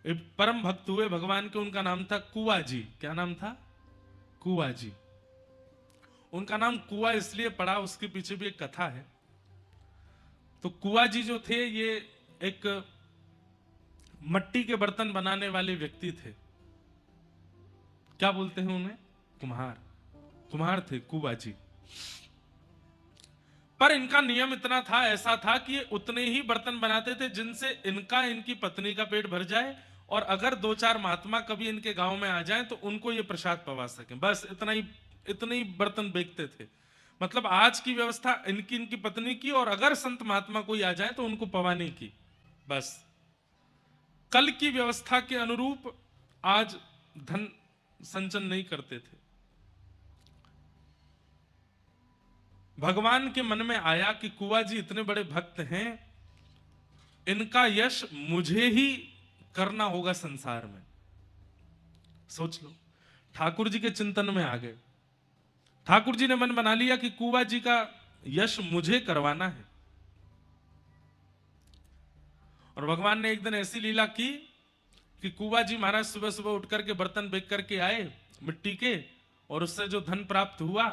एक परम भक्त हुए भगवान के, उनका नाम था कुआ जी। क्या नाम था? कुआ जी। उनका नाम कुआ इसलिए पड़ा, उसके पीछे भी एक कथा है। तो कुआ जी जो थे, ये एक मट्टी के बर्तन बनाने वाले व्यक्ति थे। क्या बोलते हैं उन्हें? कुम्हार। कुम्हार थे कुआ जी। पर इनका नियम इतना था, ऐसा था कि ये उतने ही बर्तन बनाते थे जिनसे इनका, इनकी पत्नी का पेट भर जाए, और अगर दो चार महात्मा कभी इनके गांव में आ जाएं तो उनको ये प्रसाद पवा सकें। बस इतने ही बर्तन बेचते थे। मतलब आज की व्यवस्था इनकी, इनकी पत्नी की, और अगर संत महात्मा कोई आ जाए तो उनको पवाने की। बस कल की व्यवस्था के अनुरूप आज धन संचन नहीं करते थे। भगवान के मन में आया कि कुआ जी इतने बड़े भक्त हैं, इनका यश मुझे ही करना होगा संसार में। सोच लो, ठाकुर जी के चिंतन में आ गए। ठाकुर जी ने मन बना लिया कि कुआ जी का यश मुझे करवाना है। और भगवान ने एक दिन ऐसी लीला की कि कुआ जी महाराज सुबह सुबह उठ करके बर्तन बेच करके आए मिट्टी के, और उससे जो धन प्राप्त हुआ,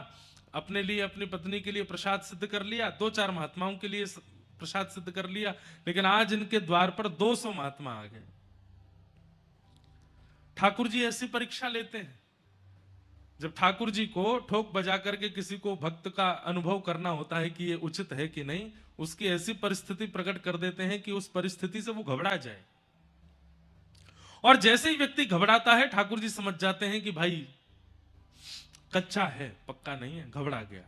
अपने लिए, अपनी पत्नी के लिए प्रसाद सिद्ध कर लिया, दो चार महात्माओं के लिए प्रसाद सिद्ध कर लिया। लेकिन आज इनके द्वार पर 200 महात्मा आ गए। ठाकुर जी ऐसी परीक्षा लेते हैं। जब ठाकुर जी को ठोक बजा करके किसी को भक्त का अनुभव करना होता है कि ये उचित है कि नहीं, उसकी ऐसी परिस्थिति प्रकट कर देते हैं कि उस परिस्थिति से वो घबरा जाए। और जैसे ही व्यक्ति घबराता है, ठाकुर जी समझ जाते हैं कि भाई कच्चा है, पक्का नहीं है, घबरा गया।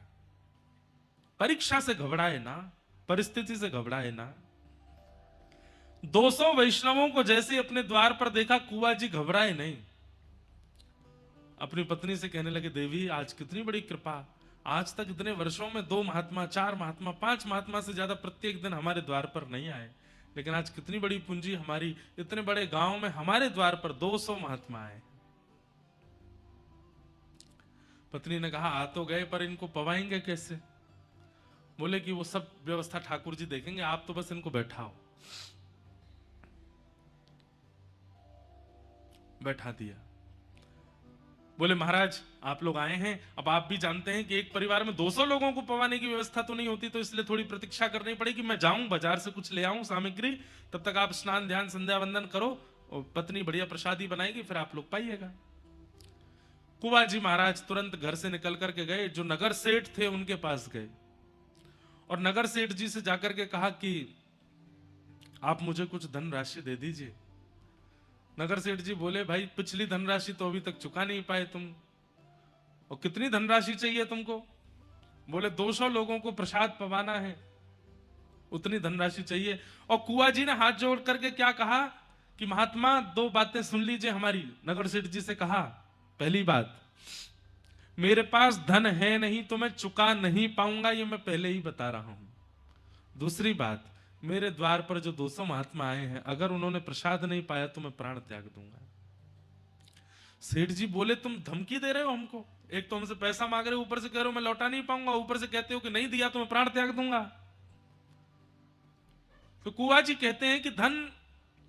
परीक्षा से घबराए ना, परिस्थिति से घबराए ना। 200 वैष्णवों को जैसे अपने द्वार पर देखा, कुआ जी घबराए नहीं। अपनी पत्नी से कहने लगे, देवी आज कितनी बड़ी कृपा, आज तक इतने वर्षों में 2 महात्मा, 4 महात्मा, 5 महात्मा से ज्यादा प्रत्येक दिन हमारे द्वार पर नहीं आए, लेकिन आज कितनी बड़ी पूंजी हमारी, इतने बड़े गांव में हमारे द्वार पर 200 महात्मा आए। पत्नी ने कहा, आ तो गए, पर इनको पवाएंगे कैसे? बोले कि वो सब व्यवस्था ठाकुर जी देखेंगे, आप तो बस इनको बैठाओ। बैठा दिया। बोले महाराज आप लोग आए हैं, अब आप भी जानते हैं कि एक परिवार में 200 लोगों को पवाने की व्यवस्था तो नहीं होती, तो इसलिए थोड़ी प्रतीक्षा करनी पड़ेगी। मैं जाऊं बाजार से कुछ ले आऊं सामग्री, तब तक आप स्नान ध्यान संध्या वंदन करो, और पत्नी बढ़िया प्रसादी बनाएगी, फिर आप लोग पाइएगा। कुंवर जी महाराज तुरंत घर से निकल करके गए, जो नगर सेठ थे उनके पास गए, और नगर सेठ जी से जाकर के कहा कि आप मुझे कुछ धनराशि दे दीजिए। नगर सेठ जी बोले, भाई पिछली धनराशि तो अभी तक चुका नहीं पाए तुम, और कितनी धनराशि चाहिए तुमको? बोले 200 लोगों को प्रसाद पवाना है, उतनी धनराशि चाहिए। और कुआ जी ने हाथ जोड़ करके क्या कहा कि महात्मा 2 बातें सुन लीजिए हमारी। नगर सेठ जी से कहा, पहली बात, मेरे पास धन है नहीं तो मैं चुका नहीं पाऊंगा, ये मैं पहले ही बता रहा हूं। दूसरी बात, मेरे द्वार पर जो 200 महात्मा आए हैं, अगर उन्होंने प्रसाद नहीं पाया तो मैं प्राण त्याग दूंगा। सेठ जी बोले, तुम धमकी दे रहे हो हमको? एक तो हमसे पैसा मांग रहे हो, ऊपर से कह रहे हो मैं लौटा नहीं पाऊंगा, ऊपर से कहते हो कि नहीं दिया तो मैं प्राण त्याग दूंगा। तो कुआ जी कहते हैं कि धन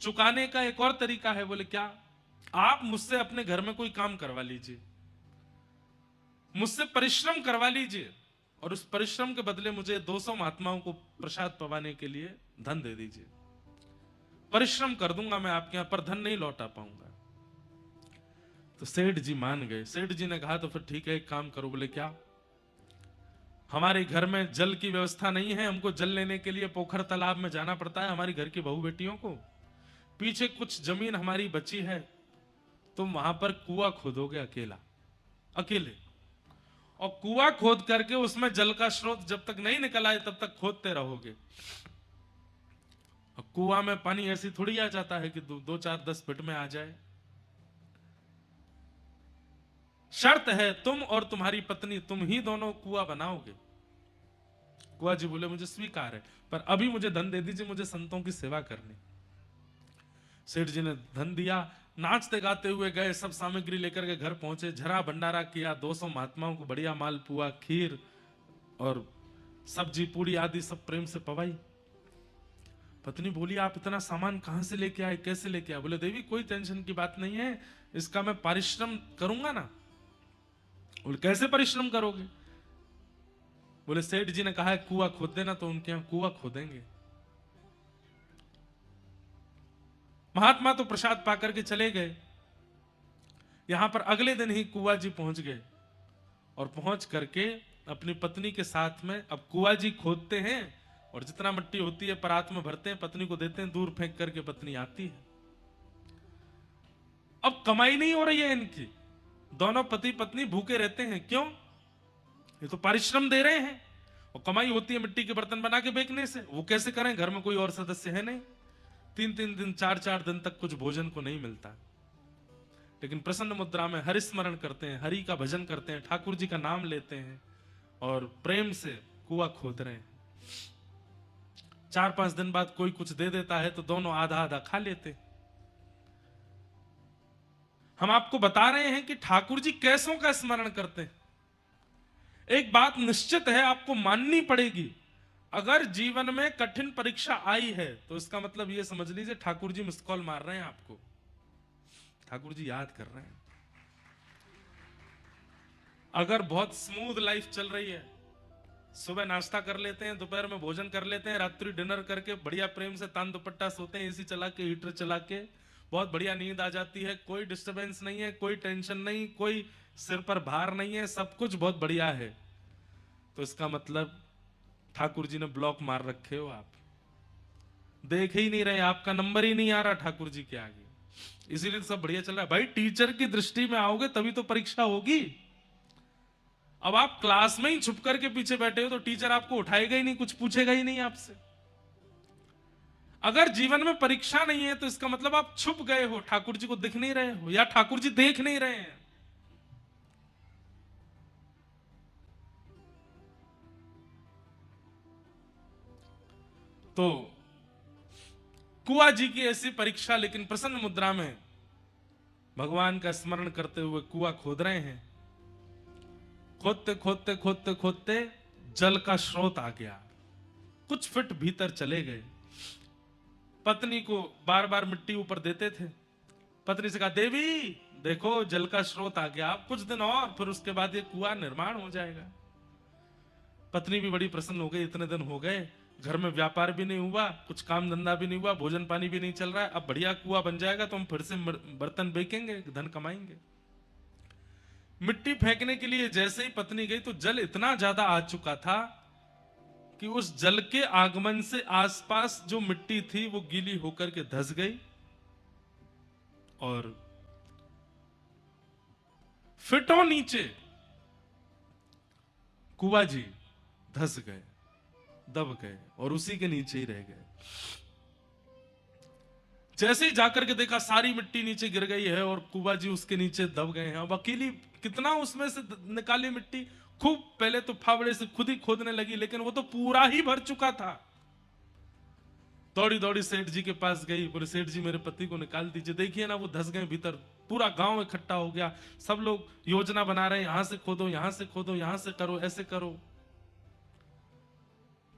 चुकाने का एक और तरीका है। बोले क्या? आप मुझसे अपने घर में कोई काम करवा लीजिए, मुझसे परिश्रम करवा लीजिए, और उस परिश्रम के बदले मुझे 200 महात्माओं को प्रसाद पवाने के लिए धन दे दीजिए। परिश्रम कर दूंगा मैं आपके यहां, पर धन नहीं लौटा पाऊंगा। तो सेठ जी मान गए। सेठ जी ने कहा, तो फिर ठीक है, एक काम करो। बोले क्या? हमारे घर में जल की व्यवस्था नहीं है, हमको जल लेने के लिए पोखर तालाब में जाना पड़ता है हमारी घर की बहू बेटियों को। पीछे कुछ जमीन हमारी बची है, तुम वहां पर कुआं खोदोगे अकेला, अकेले, और कुआं खोद करके उसमें जल का स्रोत जब तक नहीं निकल आए तब तक खोदते रहोगे। और कुआं में पानी ऐसी थोड़ी आ जाता है कि 2, 4, 10 फीट में आ जाए। शर्त है तुम और तुम्हारी पत्नी, तुम ही दोनों कुआं बनाओगे। कुआ जी बोले, मुझे स्वीकार है, पर अभी मुझे धन दे दीजिए, मुझे संतों की सेवा करनी। सेठ जी ने धन दिया, नाचते गाते हुए गए, सब सामग्री लेकर के घर पहुंचे, झरा भंडारा किया, 200 महात्माओं को बढ़िया मालपुआ, खीर और सब्जी पूड़ी आदि सब प्रेम से पवाई। पत्नी बोली, आप इतना सामान कहां से लेके आए, कैसे लेके आए? बोले, देवी कोई टेंशन की बात नहीं है, इसका मैं परिश्रम करूंगा ना। बोले, कैसे परिश्रम करोगे? बोले, सेठ जी ने कहा है कुआं खोद देना, तो उनके यहां कुआं खोदेंगे। महात्मा तो प्रसाद पाकर के चले गए। यहां पर अगले दिन ही कुआं जी पहुंच गए और पहुंच करके अपनी पत्नी के साथ में अब कुआं जी खोदते हैं और जितना मिट्टी होती है परात में भरते हैं, पत्नी को देते हैं, दूर फेंक करके पत्नी आती है। अब कमाई नहीं हो रही है इनकी, दोनों पति पत्नी भूखे रहते हैं। क्यों? ये तो परिश्रम दे रहे हैं और कमाई होती है मिट्टी के बर्तन बना के बेचने से। वो कैसे करें? घर में कोई और सदस्य है नहीं, 3-3 दिन 4-4 दिन तक कुछ भोजन को नहीं मिलता। लेकिन प्रसन्न मुद्रा में हरि स्मरण करते हैं, हरि का भजन करते हैं, ठाकुर जी का नाम लेते हैं और प्रेम से कुआं खोद रहे हैं। 4-5 दिन बाद कोई कुछ दे देता है तो दोनों आधा आधा खा लेते। हम आपको बता रहे हैं कि ठाकुर जी कैसों का स्मरण करते हैं। एक बात निश्चित है, आपको माननी पड़ेगी, अगर जीवन में कठिन परीक्षा आई है तो इसका मतलब यह समझ लीजिए ठाकुर जी मिस कॉल मार रहे हैं आपको, ठाकुर जी याद कर रहे हैं। अगर बहुत स्मूथ लाइफ चल रही है, सुबह नाश्ता कर लेते हैं, दोपहर में भोजन कर लेते हैं, रात्रि डिनर करके बढ़िया प्रेम से तान दुपट्टा सोते हैं, एसी चला के, हीटर चला के, बहुत बढ़िया नींद आ जाती है, कोई डिस्टरबेंस नहीं है, कोई टेंशन नहीं, कोई सिर पर भार नहीं है, सब कुछ बहुत बढ़िया है, तो इसका मतलब ठाकुर जी ने ब्लॉक मार रखे हो, आप देख ही नहीं रहे, आपका नंबर ही नहीं आ रहा ठाकुर जी के आगे, इसीलिए सब बढ़िया चल रहा है। भाई टीचर की दृष्टि में आओगे तभी तो परीक्षा होगी। अब आप क्लास में ही छुप करके पीछे बैठे हो तो टीचर आपको उठाएगा ही नहीं, कुछ पूछेगा ही नहीं आपसे। अगर जीवन में परीक्षा नहीं है तो इसका मतलब आप छुप गए हो, ठाकुर जी को दिख नहीं रहे हो, या ठाकुर जी देख नहीं रहे हैं। तो कुआं जी की ऐसी परीक्षा, लेकिन प्रसन्न मुद्रा में भगवान का स्मरण करते हुए कुआं खोद रहे हैं। खोदते खोदते खोदते खोदते जल का स्रोत आ गया, कुछ फीट भीतर चले गए। पत्नी को बार बार मिट्टी ऊपर देते थे। पत्नी से कहा, देवी देखो जल का स्रोत आ गया, अब कुछ दिन और फिर उसके बाद ये कुआं निर्माण हो जाएगा। पत्नी भी बड़ी प्रसन्न हो गई, इतने दिन हो गए, घर में व्यापार भी नहीं हुआ, कुछ काम धंधा भी नहीं हुआ, भोजन पानी भी नहीं चल रहा है, अब बढ़िया कुआं बन जाएगा तो हम फिर से बर्तन बेचेंगे, धन कमाएंगे। मिट्टी फेंकने के लिए जैसे ही पत्नी गई तो जल इतना ज्यादा आ चुका था कि उस जल के आगमन से आसपास जो मिट्टी थी वो गीली होकर के धंस गई और फिटों नीचे कुआं जी धंस गए, दब गए और उसी के नीचे ही रह गए। जैसे ही जाकर के देखा सारी मिट्टी नीचे गिर गई है और कुआं जी उसके नीचे दब गए हैं। अब अकेली कितना उसमें से निकाली मिट्टी, खूब पहले तो फावड़े से खुद ही खोदने लगी, लेकिन वो तो पूरा ही भर चुका था। दौड़ी दौड़ी सेठ जी के पास गई, बोले सेठ जी मेरे पति को निकाल दीजिए, देखिए ना वो धंस गए भीतर, पूरा गांव इकट्ठा हो गया, सब लोग योजना बना रहे हैं, यहां से खोदो, यहां से खोदो, यहां से करो, ऐसे करो।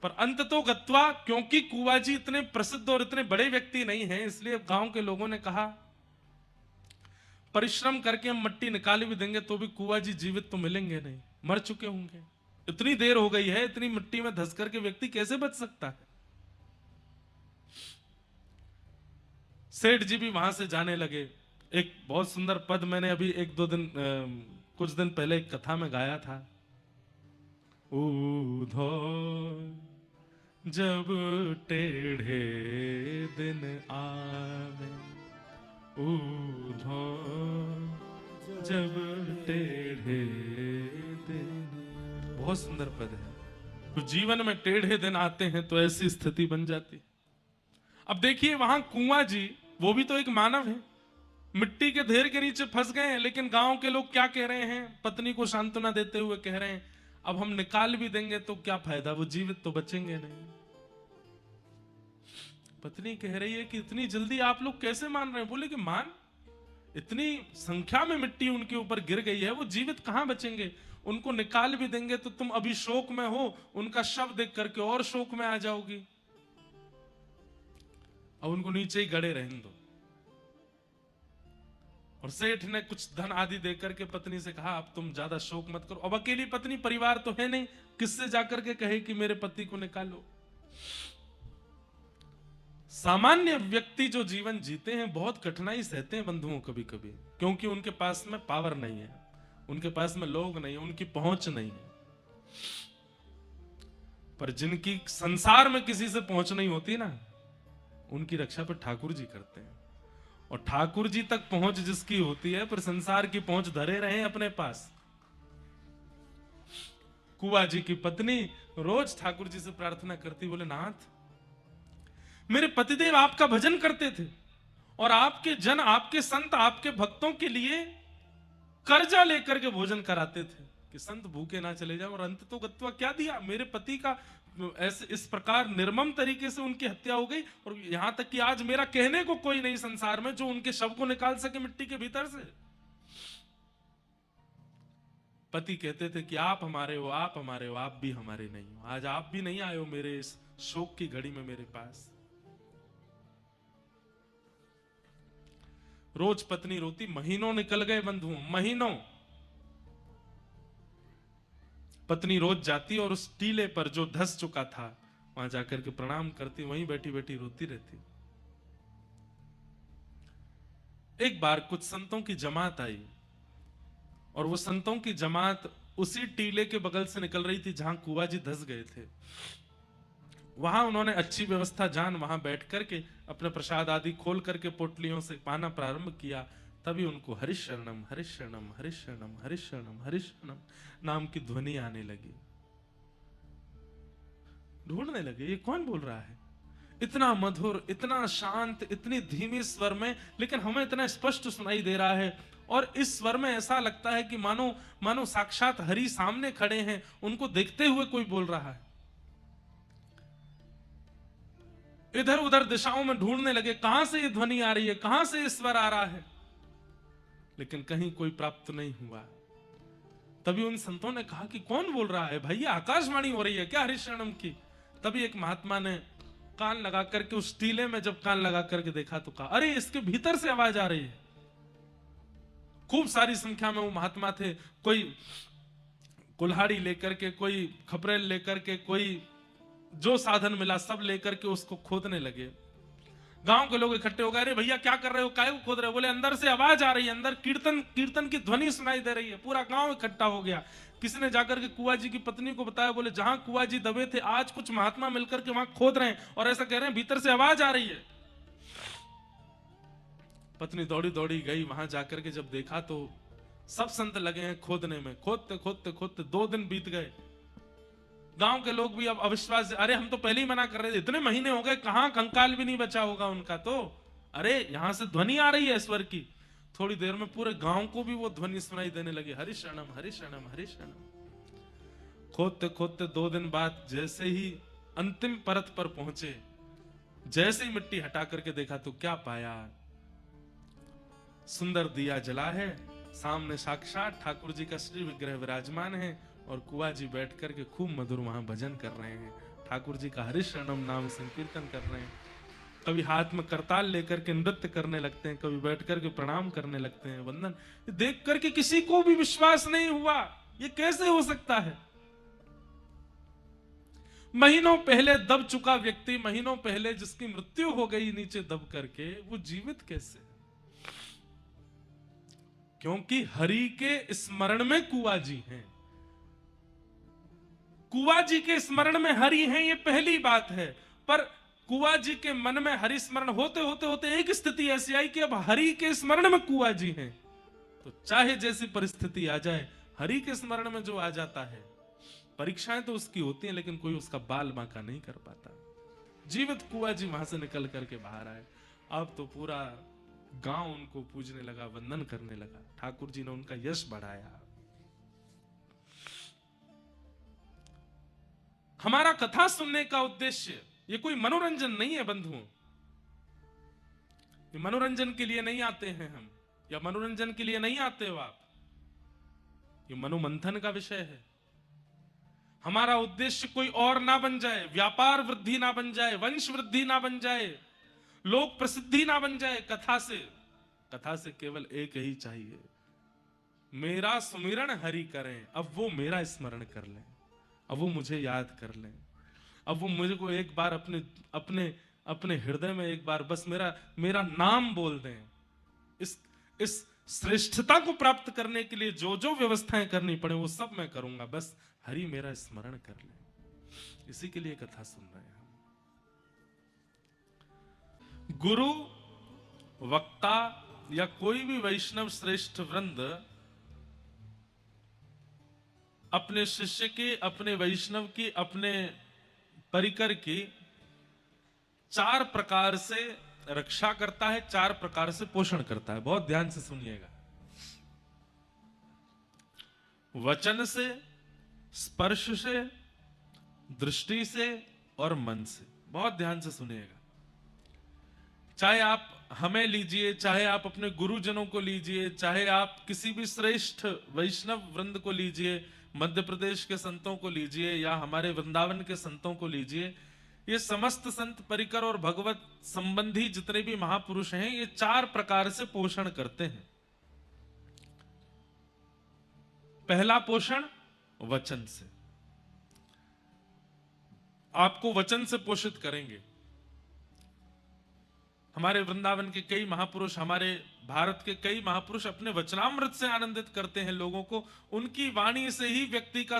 पर अंत तो गत्वा, क्योंकि कुआं जी इतने प्रसिद्ध और इतने बड़े व्यक्ति नहीं हैं, इसलिए गांव के लोगों ने कहा परिश्रम करके हम मिट्टी निकाल भी देंगे तो भी कुआं जी जीवित तो मिलेंगे नहीं, मर चुके होंगे, इतनी देर हो गई है, इतनी मिट्टी में धंस करके व्यक्ति कैसे बच सकता है। सेठ जी भी वहां से जाने लगे। एक बहुत सुंदर पद मैंने अभी कुछ दिन पहले एक कथा में गाया था। ऊधो जब टेढ़े दिन आवे, ऊधो जब टेढ़े दिन, बहुत सुंदर पद है। तो जीवन में टेढ़े दिन आते हैं तो ऐसी स्थिति बन जाती। अब देखिए वहां कुआं जी, वो भी तो एक मानव है, मिट्टी के ढेर के नीचे फंस गए हैं, लेकिन गांव के लोग क्या कह रहे हैं, पत्नी को सांत्वना देते हुए कह रहे हैं अब हम निकाल भी देंगे तो क्या फायदा, वो जीवित तो बचेंगे नहीं। पत्नी कह रही है कि इतनी जल्दी आप लोग कैसे मान रहे हैं? बोले कि मान, इतनी संख्या में मिट्टी उनके ऊपर गिर गई है, वो जीवित कहां बचेंगे, उनको निकाल भी देंगे तो तुम अभी शोक में हो, उनका शव देख करके और शोक में आ जाओगी। अब उनको नीचे ही गड़े रहने दो। और सेठ ने कुछ धन आदि देकर के पत्नी से कहा अब तुम ज्यादा शोक मत करो। अब अकेली पत्नी, परिवार तो है नहीं, किससे जाकर के कहे कि मेरे पति को निकालो। सामान्य व्यक्ति जो जीवन जीते हैं बहुत कठिनाई सहते हैं बंधुओं कभी कभी, क्योंकि उनके पास में पावर नहीं है, उनके पास में लोग नहीं है, उनकी पहुंच नहीं है। पर जिनकी संसार में किसी से पहुंच नहीं होती ना, उनकी रक्षा पर ठाकुर जी करते हैं। और ठाकुर जी तक पहुंच जिसकी होती है, पर संसार की पहुंच धरे रहे अपने पास। कुआ जी की पत्नी रोज ठाकुर जी से प्रार्थना करती, बोले नाथ मेरे पतिदेव आपका भजन करते थे और आपके जन, आपके संत, आपके भक्तों के लिए कर्जा लेकर के भोजन कराते थे कि संत भूखे ना चले जाए। और अंत तो गत्वा क्या दिया, मेरे पति का ऐसे इस प्रकार निर्मम तरीके से उनकी हत्या हो गई। और यहां तक कि आज मेरा कहने को कोई नहीं संसार में जो उनके शव को निकाल सके मिट्टी के भीतर से। पति कहते थे कि आप हमारे हो, आप हमारे हो, आप भी हमारे नहीं हो। आज आप भी नहीं आए हो मेरे इस शोक की घड़ी में मेरे पास। रोज पत्नी रोती, महीनों निकल गए बंधुओं, महीनों। पत्नी रोज जाती और उस टीले पर जो धस चुका था वहां जाकर के प्रणाम करती, वहीं बैठी बैठी रोती रहती। एक बार कुछ संतों की जमात आई और वो संतों की जमात उसी टीले के बगल से निकल रही थी जहां कुआ जी धस गए थे। वहां उन्होंने अच्छी व्यवस्था जान वहां बैठ करके अपने प्रसाद आदि खोल करके पोटलियों से पाना प्रारंभ किया। तभी उनको हरिशरणम हरिशरणम हरिशरणम हरिशरणम हरिशरणम नाम की ध्वनि आने लगी। ढूंढने लगे ये कौन बोल रहा है, इतना मधुर, इतना शांत, इतनी धीमी स्वर में, लेकिन हमें इतना स्पष्ट सुनाई दे रहा है। और इस स्वर में ऐसा लगता है कि मानो मानो साक्षात हरि सामने खड़े हैं, उनको देखते हुए कोई बोल रहा है। इधर उधर दिशाओं में ढूंढने लगे कहां से ये ध्वनि आ रही है, कहां से ये स्वर आ रहा है, लेकिन कहीं कोई प्राप्त नहीं हुआ। तभी उन संतों ने कहा कि कौन बोल रहा है भाई, ये आकाशवाणी हो रही है क्या हरिशरणम की। तभी एक महात्मा ने कान लगा करके उस टीले में जब कान लगा करके देखा तो कहा अरे इसके भीतर से आवाज आ रही है। खूब सारी संख्या में वो महात्मा थे, कोई कुल्हाड़ी लेकर के, कोई खपरेल लेकर के, कोई जो साधन मिला सब लेकर के उसको खोदने लगे। गांव के लोग इकट्ठे हो गए, अरे भैया क्या कर रहे हो, काहे को खोद रहे हो। बोले अंदर से आवाज आ रही है, अंदर कीर्तन कीर्तन की ध्वनि सुनाई दे रही है। पूरा गांव इकट्ठा हो गया। किसी ने जाकर के कुआ जी की पत्नी को बताया, बोले जहां कुआ जी दबे थे आज कुछ महात्मा मिलकर के वहां खोद रहे हैं और ऐसा कह रहे हैं भीतर से आवाज आ रही है। पत्नी दौड़ी दौड़ी गई, वहां जाकर के जब देखा तो सब संत लगे हैं खोदने में। खोदते खोदते खोदते 2 दिन बीत गए। गांव के लोग भी अब अविश्वास, अरे हम तो पहले ही मना कर रहे थे, इतने महीने हो गए, कहां कंकाल भी नहीं बचा होगा उनका तो। अरे यहां से ध्वनि आ रही है स्वर की। थोड़ी देर में पूरे गांव को भी वो ध्वनि सुनाई देने लगी, हरिशरणम हरिशरणम हरिशरणम। खोदते खोदते 2 दिन बाद जैसे ही अंतिम परत पर पहुंचे, जैसे ही मिट्टी हटा करके देखा तो क्या पाया, सुंदर दिया जला है, सामने साक्षात ठाकुर जी का श्री विग्रह विराजमान है और कुआ जी बैठ करके खूब मधुर वहां भजन कर रहे हैं, ठाकुर जी का हरिशरणम नाम संकीर्तन कर रहे हैं। कभी हाथ में करताल लेकर के नृत्य करने लगते हैं, कभी बैठ करके प्रणाम करने लगते हैं, वंदन। देख करके किसी को भी विश्वास नहीं हुआ, ये कैसे हो सकता है। महीनों पहले दब चुका व्यक्ति, महीनों पहले जिसकी मृत्यु हो गई नीचे दब करके, वो जीवित कैसे। क्योंकि हरि के स्मरण में कुआ जी हैं। कुआ जी के स्मरण में हरि हैं, ये पहली बात है। पर कुआ जी के मन में हरि स्मरण होते होते होते एक स्थिति ऐसी आई कि अब हरि के स्मरण में कुआ जी हैं, तो चाहे जैसी परिस्थिति आ जाए, हरि के स्मरण में जो आ जाता है, परीक्षाएं तो उसकी होती हैं लेकिन कोई उसका बाल बांका नहीं कर पाता। जीवित कुआ जी वहां से निकल करके बाहर आए। अब तो पूरा गांव उनको पूजने लगा, वंदन करने लगा। ठाकुर जी ने उनका यश बढ़ाया। हमारा कथा सुनने का उद्देश्य ये कोई मनोरंजन नहीं है बंधुओं। ये मनोरंजन के लिए नहीं आते हैं हम, या मनोरंजन के लिए नहीं आते हो आप। ये मनोमंथन का विषय है। हमारा उद्देश्य कोई और ना बन जाए, व्यापार वृद्धि ना बन जाए, वंश वृद्धि ना बन जाए, लोग प्रसिद्धि ना बन जाए कथा से, कथा से केवल एक ही चाहिए, मेरा सुमिरन हरि करें, अब वो मेरा स्मरण कर लें, अब वो मुझे याद कर लें, अब वो मुझे को एक बार अपने अपने अपने हृदय में एक बार बस मेरा मेरा नाम बोल दें। इस श्रेष्ठता को प्राप्त करने के लिए जो जो व्यवस्थाएं करनी पड़े वो सब मैं करूंगा, बस हरि मेरा स्मरण कर ले। इसी के लिए कथा सुन रहे हैं हम। गुरु, वक्ता या कोई भी वैष्णव श्रेष्ठ वृंद अपने शिष्य की, अपने वैष्णव की, अपने परिकर की 4 प्रकार से रक्षा करता है, 4 प्रकार से पोषण करता है। बहुत ध्यान से सुनिएगा। वचन से, स्पर्श से, दृष्टि से और मन से। बहुत ध्यान से सुनिएगा। चाहे आप हमें लीजिए, चाहे आप अपने गुरुजनों को लीजिए, चाहे आप किसी भी श्रेष्ठ वैष्णव वृंद को लीजिए, मध्य प्रदेश के संतों को लीजिए या हमारे वृंदावन के संतों को लीजिए, ये समस्त संत परिकर और भगवत संबंधी जितने भी महापुरुष हैं, ये 4 प्रकार से पोषण करते हैं। पहला पोषण वचन से, आपको वचन से पोषित करेंगे। हमारे वृंदावन के कई महापुरुष, हमारे भारत के कई महापुरुष अपने वचनामृत से आनंदित करते हैं लोगों को। उनकी वाणी से ही व्यक्ति का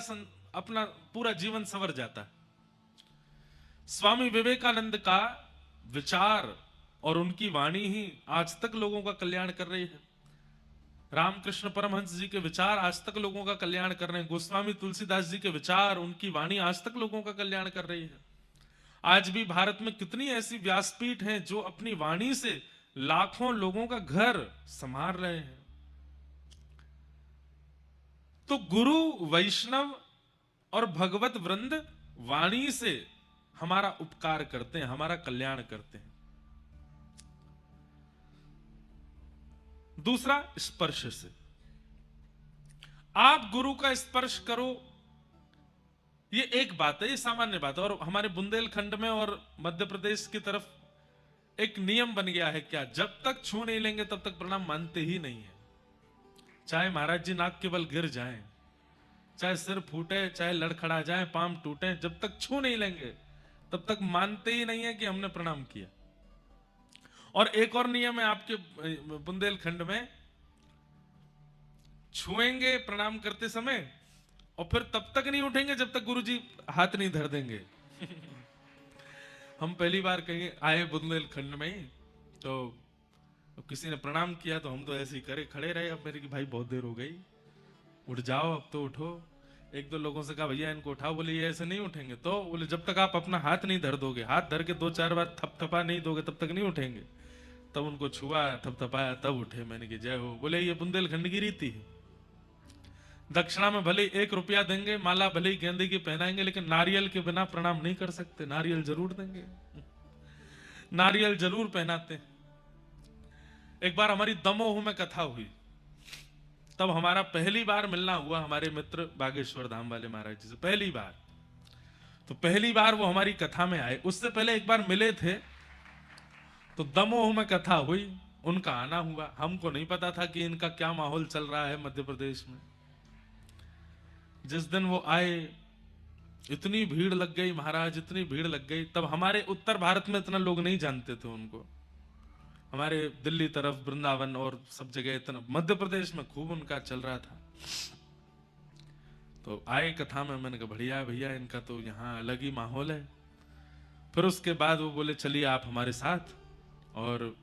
अपना पूरा जीवन संवर जाता है। स्वामी विवेकानंद का विचार और उनकी वाणी ही आज तक लोगों का कल्याण कर रही है। रामकृष्ण परमहंस जी के विचार आज तक लोगों का कल्याण कर रहे हैं। गोस्वामी तुलसीदास जी के विचार, उनकी वाणी आज तक लोगों का कल्याण कर रही है। आज भी भारत में कितनी ऐसी व्यासपीठ हैं जो अपनी वाणी से लाखों लोगों का घर संभाल रहे हैं। तो गुरु, वैष्णव और भगवत वृंद वाणी से हमारा उपकार करते हैं, हमारा कल्याण करते हैं। दूसरा, स्पर्श से। आप गुरु का स्पर्श करो, ये एक बात है, ये सामान्य बात है। और हमारे बुंदेलखंड में और मध्य प्रदेश की तरफ एक नियम बन गया है, क्या, जब तक छू नहीं लेंगे तब तक प्रणाम मानते ही नहीं है। चाहे महाराज जी नाक के बल गिर जाएं, चाहे सिर फूटे, चाहे लड़खड़ा जाए, पांव टूटे, जब तक छू नहीं लेंगे तब तक मानते ही नहीं है कि हमने प्रणाम किया। और एक और नियम है आपके बुंदेलखंड में, छुएंगे प्रणाम करते समय और फिर तब तक नहीं उठेंगे जब तक गुरुजी हाथ नहीं धर देंगे। हम पहली बार कहीं आए बुंदेलखंड में ही, तो किसी ने प्रणाम किया तो हम तो ऐसे ही करे खड़े रहे। अब मेरे की भाई बहुत देर हो गई, उठ जाओ, अब तो उठो। एक दो लोगों से कहा भैया इनको उठाओ, बोले ये ऐसे नहीं उठेंगे। तो बोले जब तक आप अपना हाथ नहीं धर दोगे, हाथ धर के 2-4 बार थपथपा नहीं दोगे तब तक नहीं उठेंगे। तब उनको छुआ, थपथपाया, तब उठे। मैंने कहा जय हो। बोले ये बुंदेलखंड की रीति है, दक्षिणा में भले 1 रुपया देंगे, माला भले ही गेंदे की पहनाएंगे, लेकिन नारियल के बिना प्रणाम नहीं कर सकते। नारियल जरूर देंगे, नारियल जरूर पहनाते। एक बार हमारी दमोह में कथा हुई, तब हमारा पहली बार मिलना हुआ हमारे मित्र बागेश्वर धाम वाले महाराज जी से, पहली बार। तो पहली बार वो हमारी कथा में आए, उससे पहले एक बार मिले थे। तो दमोह में कथा हुई, उनका आना हुआ। हमको नहीं पता था कि इनका क्या माहौल चल रहा है मध्य प्रदेश में। जिस दिन वो आए इतनी भीड़ लग गई महाराज, इतनी भीड़ लग गई। तब हमारे उत्तर भारत में इतना लोग नहीं जानते थे उनको। हमारे दिल्ली तरफ, वृंदावन और सब जगह इतना, मध्य प्रदेश में खूब उनका चल रहा था। तो आए कथा में, मैंने कहा बढ़िया भैया, इनका तो यहाँ अलग ही माहौल है। फिर उसके बाद वो बोले चलिए आप हमारे साथ और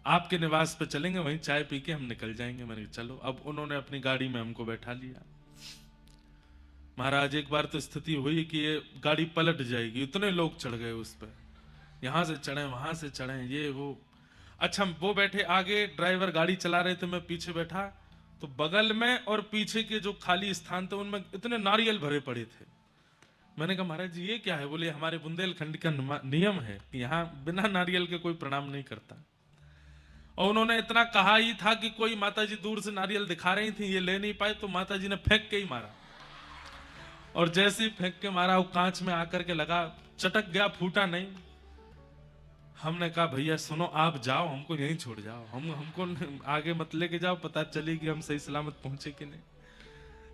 आपके निवास पे चलेंगे, वहीं चाय पी के हम निकल जाएंगे। मैंने चलो। अब उन्होंने अपनी गाड़ी में हमको बैठा लिया। महाराज एक बार तो स्थिति हुई कि ये गाड़ी पलट जाएगी, इतने लोग चढ़ गए उस पर, यहां से चढ़े वहां से चढ़े, ये वो। अच्छा वो बैठे आगे, ड्राइवर गाड़ी चला रहे थे, मैं पीछे बैठा। तो बगल में और पीछे के जो खाली स्थान थे उनमें इतने नारियल भरे पड़े थे। मैंने कहा महाराज जी ये क्या है? बोले हमारे बुंदेलखंड का नियम है कि यहाँ बिना नारियल के कोई प्रणाम नहीं करता। और उन्होंने इतना कहा ही था कि कोई माताजी दूर से नारियल दिखा रही थी, ये ले नहीं पाए, तो माताजी ने फेंक के ही मारा। और जैसे ही फेंक के मारा, वो कांच में आकर के लगा, चटक गया, फूटा नहीं। हमने कहा भैया सुनो, आप जाओ, हमको यहीं छोड़ जाओ, हमको आगे मत लेके जाओ, पता चली कि हम सही सलामत पहुंचे कि नहीं।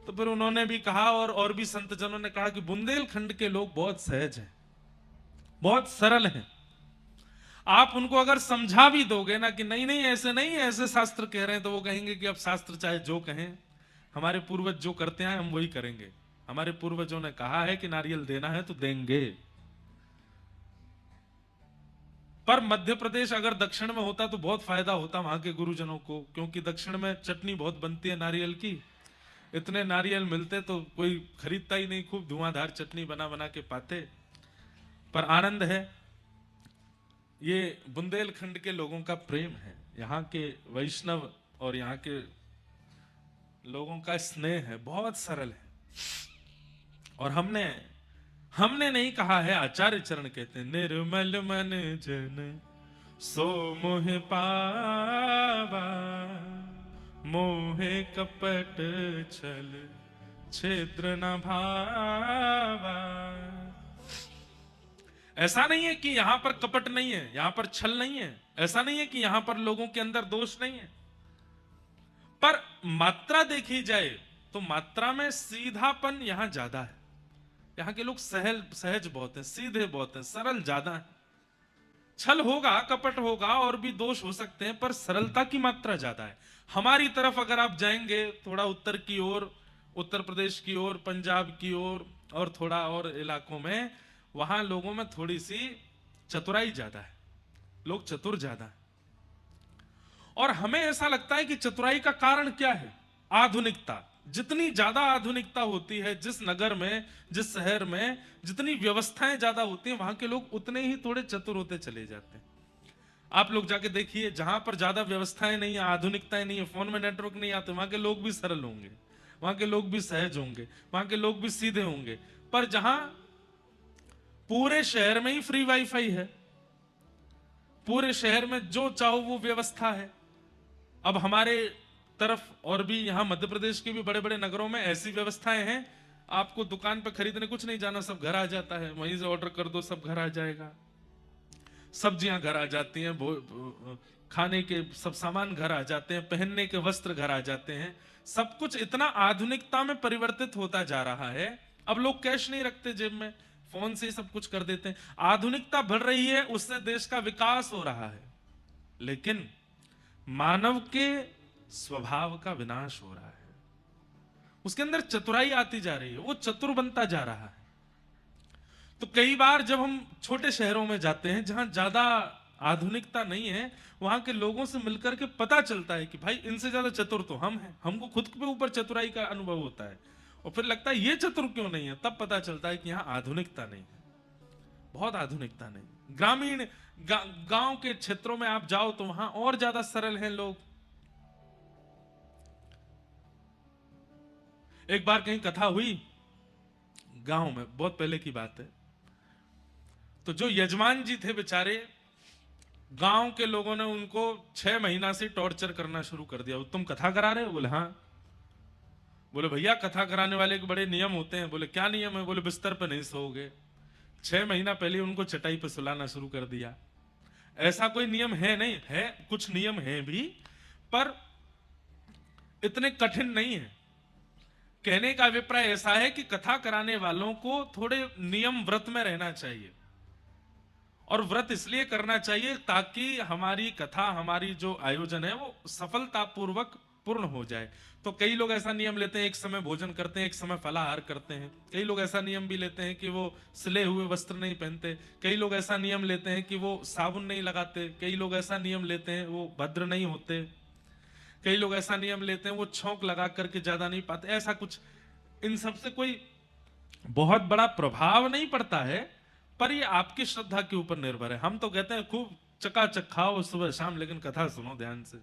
तो फिर उन्होंने भी कहा और भी संत जनों ने कहा कि बुंदेलखंड के लोग बहुत सहज हैं, बहुत सरल हैं। आप उनको अगर समझा भी दोगे ना कि नहीं नहीं ऐसे नहीं, ऐसे शास्त्र कह रहे हैं, तो वो कहेंगे कि अब शास्त्र चाहे जो कहें, हमारे पूर्वज जो करते हैं हम वही करेंगे। हमारे पूर्वजों ने कहा है कि नारियल देना है तो देंगे। पर मध्य प्रदेश अगर दक्षिण में होता तो बहुत फायदा होता वहां के गुरुजनों को, क्योंकि दक्षिण में चटनी बहुत बनती है नारियल की। इतने नारियल मिलते तो कोई खरीदता ही नहीं, खूब धुआंधार चटनी बना बना के पाते। पर आनंद है, ये बुंदेलखंड के लोगों का प्रेम है, यहाँ के वैष्णव और यहाँ के लोगों का स्नेह है, बहुत सरल है। और हमने नहीं कहा है, आचार्य चरण कहते हैं, निर्मल मन जन सो मोह पावा, मोहे कपट छल छिद्र न भावा। ऐसा नहीं है कि यहां पर कपट नहीं है, यहां पर छल नहीं है, ऐसा नहीं है कि यहां पर लोगों के अंदर दोष नहीं है। पर मात्रा देखी जाए तो मात्रा में सीधापन यहां ज्यादा है। यहां के लोग सहज बहुत हैं, सीधे बहुत हैं, सरल ज्यादा है। छल होगा, कपट होगा और भी दोष हो सकते हैं, पर सरलता की मात्रा ज्यादा है। हमारी तरफ अगर आप जाएंगे थोड़ा उत्तर की ओर, उत्तर प्रदेश की ओर, पंजाब की ओर और थोड़ा और इलाकों में, वहां लोगों में थोड़ी सी चतुराई ज्यादा है, लोग चतुर ज्यादा है। और हमें ऐसा लगता है कि चतुराई का कारण क्या है? आधुनिकता। जितनी ज्यादा आधुनिकता होती है जिस नगर में, जिस शहर में, जितनी व्यवस्थाएं ज्यादा होती हैं, वहां के लोग उतने ही थोड़े चतुर होते चले जाते हैं। आप लोग जाके देखिए, जहां पर ज्यादा व्यवस्थाएं नहीं है, आधुनिकताएं नहीं है, फोन में नेटवर्क नहीं आते, वहां के लोग भी सरल होंगे, वहां के लोग भी सहज होंगे, वहां के लोग भी सीधे होंगे। पर जहां पूरे शहर में ही फ्री वाईफाई है, पूरे शहर में जो चाहो वो व्यवस्था है। अब हमारे तरफ और भी यहां मध्य प्रदेश के भी बड़े बड़े नगरों में ऐसी व्यवस्थाएं हैं, आपको दुकान पर खरीदने कुछ नहीं जाना, सब घर आ जाता है, वहीं से ऑर्डर कर दो, सब घर आ जाएगा। सब्जियां घर आ जाती हैं, खाने के सब सामान घर आ जाते हैं, पहनने के वस्त्र घर आ जाते हैं। सब कुछ इतना आधुनिकता में परिवर्तित होता जा रहा है। अब लोग कैश नहीं रखते जेब में, फोन से ही सब कुछ कर देते हैं। आधुनिकता बढ़ रही है, उससे देश का विकास हो रहा है, लेकिन मानव के स्वभाव का विनाश हो रहा है। उसके अंदर चतुराई आती जा रही है, वो चतुर बनता जा रहा है। तो कई बार जब हम छोटे शहरों में जाते हैं जहां ज्यादा आधुनिकता नहीं है, वहां के लोगों से मिलकर के पता चलता है कि भाई इनसे ज्यादा चतुर तो हम हैं। हमको खुद के ऊपर चतुराई का अनुभव होता है और फिर लगता है ये चतुर क्यों नहीं है, तब पता चलता है कि यहाँ आधुनिकता नहीं है, बहुत आधुनिकता नहीं। ग्रामीण गांव के क्षेत्रों में आप जाओ तो वहां और ज्यादा सरल हैं लोग। एक बार कहीं कथा हुई गांव में, बहुत पहले की बात है। तो जो यजमान जी थे बेचारे, गांव के लोगों ने उनको 6 महीना से टॉर्चर करना शुरू कर दिया। तुम कथा करा रहे हो? बोले हाँ। बोले भैया कथा कराने वाले के बड़े नियम होते हैं। बोले क्या नियम है? बोले बिस्तर पे नहीं सोओगे। 6 महीना पहले उनको चटाई पे सुलाना शुरू कर दिया। ऐसा कोई नियम है नहीं, है कुछ नियम है भी, पर इतने कठिन नहीं है। कहने का अभिप्राय ऐसा है कि कथा कराने वालों को थोड़े नियम व्रत में रहना चाहिए, और व्रत इसलिए करना चाहिए ताकि हमारी कथा, हमारी जो आयोजन है वो सफलतापूर्वक पूर्ण हो जाए। तो कई लोग ऐसा नियम लेते हैं, एक समय भोजन करते हैं, एक समय फलाहार करते हैं। कई लोग ऐसा नियम भी लेते हैं कि वो सिले हुए वस्त्र नहीं पहनते। कई लोग ऐसा नियम लेते हैं कि वो साबुन नहीं लगाते। कई लोग ऐसा नियम लेते हैं वो भद्र नहीं होते। कई लोग ऐसा नियम लेते हैं वो छौंक लगा करके ज्यादा नहीं पाते। ऐसा कुछ, इन सबसे कोई बहुत बड़ा प्रभाव नहीं पड़ता है, पर ये आपकी श्रद्धा के ऊपर निर्भर है। हम तो कहते हैं खूब चकाचक खाओ सुबह शाम, लेकिन कथा सुनो ध्यान से।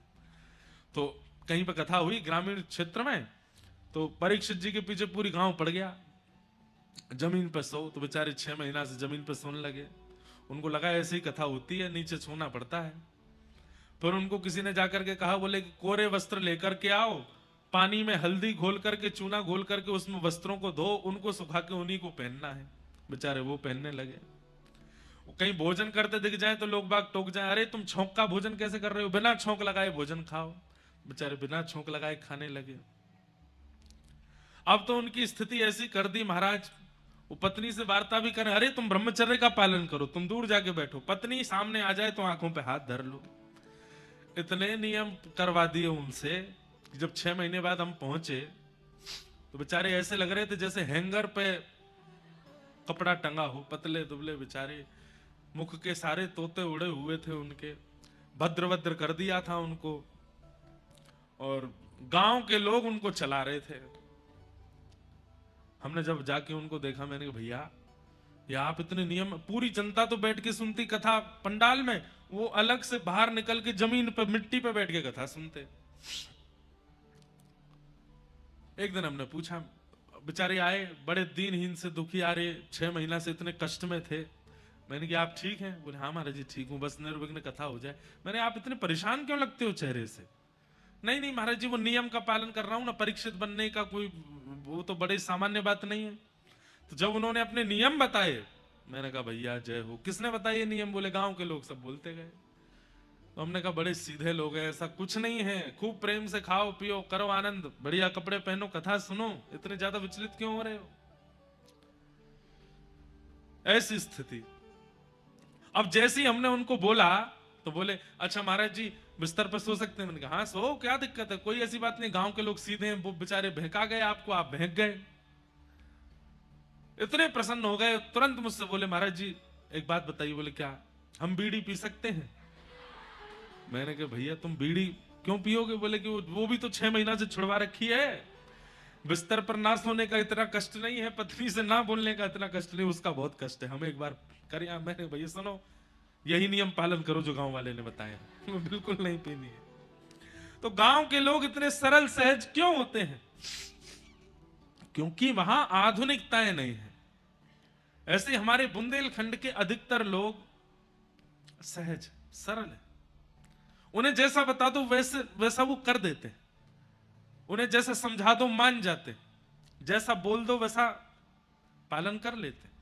तो कहीं पर कथा हुई ग्रामीण क्षेत्र में, तो परीक्षित जी के पीछे पूरी गांव पड़ गया, जमीन पर सो। तो बेचारे 6 महीना से जमीन पर सोने लगे। उनको लगा ऐसी कथा होती है, नीचे सोना पड़ता है। फिर उनको किसी ने जाकर के कहा, बोले कि कोरे वस्त्र लेकर के आओ, पानी में हल्दी घोल करके, चूना घोल करके उसमें वस्त्रों को धो, उनको सुखा के उन्हीं को पहनना है। बेचारे वो पहनने लगे। कहीं भोजन करते दिख जाए तो लोग बाग टोक जाए, अरे तुम छौंक का भोजन कैसे कर रहे हो, बिना छौंक लगाए भोजन खाओ। बेचारे बिना छौंक लगाए खाने लगे। अब तो उनकी स्थिति ऐसी कर दी महाराज, वो पत्नी से वार्ता भी करें, अरे तुम ब्रह्मचर्य का पालन करो, तुम दूर जाके बैठो, पत्नी सामने आ जाए तो आंखों पे हाथ धर लो। इतने नियम करवा दिए उनसे कि जब 6 महीने बाद हम पहुंचे तो बेचारे ऐसे लग रहे थे जैसे हैंगर पे कपड़ा टंगा हो, पतले दुबले बेचारे, मुख के सारे तोते उड़े हुए थे उनके, भद्र भद्र कर दिया था उनको, और गांव के लोग उनको चला रहे थे। हमने जब जाके उनको देखा, मैंने कहा भैया ये आप इतने नियम, पूरी जनता तो बैठ के सुनती कथा पंडाल में, वो अलग से बाहर निकल के जमीन पे मिट्टी पे बैठ के कथा सुनते। एक दिन हमने पूछा, बेचारे आए बड़े दीनहीन से, दुखी आ रहे, 6 महीना से इतने कष्ट में थे। मैंने कहा आप ठीक हैं? बोले हाँ महाराज जी ठीक हूं, बस निर्विघ्न कथा हो जाए। मैंने आप इतने परेशान क्यों लगते हो चेहरे से? नहीं नहीं महाराज जी वो नियम का पालन कर रहा हूं ना, परीक्षित बनने का कोई वो तो बड़ी सामान्य बात नहीं है। तो जब उन्होंने अपने नियम बताए, मैंने कहा भैया जय हो। किसने बताए ये नियम? बोले गांव के लोग सब बोलते गए। तो हमने कहा बड़े सीधे लोग हैं, ऐसा कुछ नहीं है, खूब प्रेम से खाओ पियो करो आनंद, बढ़िया कपड़े पहनो कथा सुनो, इतने ज्यादा विचलित क्यों हो रहे हो? ऐसी स्थिति। अब जैसे ही हमने उनको बोला तो बोले अच्छा महाराज जी बिस्तर पर सो सकते हैं? मैंने कहा हाँ सो, क्या दिक्कत है, कोई ऐसी बात नहीं, गांव के लोग सीधे हैं। वो बेचारे बहका गए आपको, आप बहक गए। इतने प्रसन्न हो गए, तुरंत मुझसे बोले महाराज जी एक बात बताइए। बोले क्या? हम बीड़ी पी सकते हैं? मैंने कहा भैया तुम बीड़ी क्यों पियोगे? बोले कि वो भी तो 6 महीना से छुड़वा रखी है, बिस्तर पर ना सोने का इतना कष्ट नहीं है, पत्नी से ना बोलने का इतना कष्ट नहीं, उसका बहुत कष्ट है, हम एक बार करें। मैंने भैया सुनो, यही नियम पालन करो जो गांव वाले ने बताया, बिल्कुल नहीं पीनी है। तो गांव के लोग इतने सरल सहज क्यों होते हैं? क्योंकि वहां आधुनिकताएं नहीं है। ऐसे हमारे बुंदेलखंड के अधिकतर लोग सहज सरल है, उन्हें जैसा बता दो वैसे वैसा वो कर देते, उन्हें जैसा समझा दो मान जाते, जैसा बोल दो वैसा पालन कर लेते।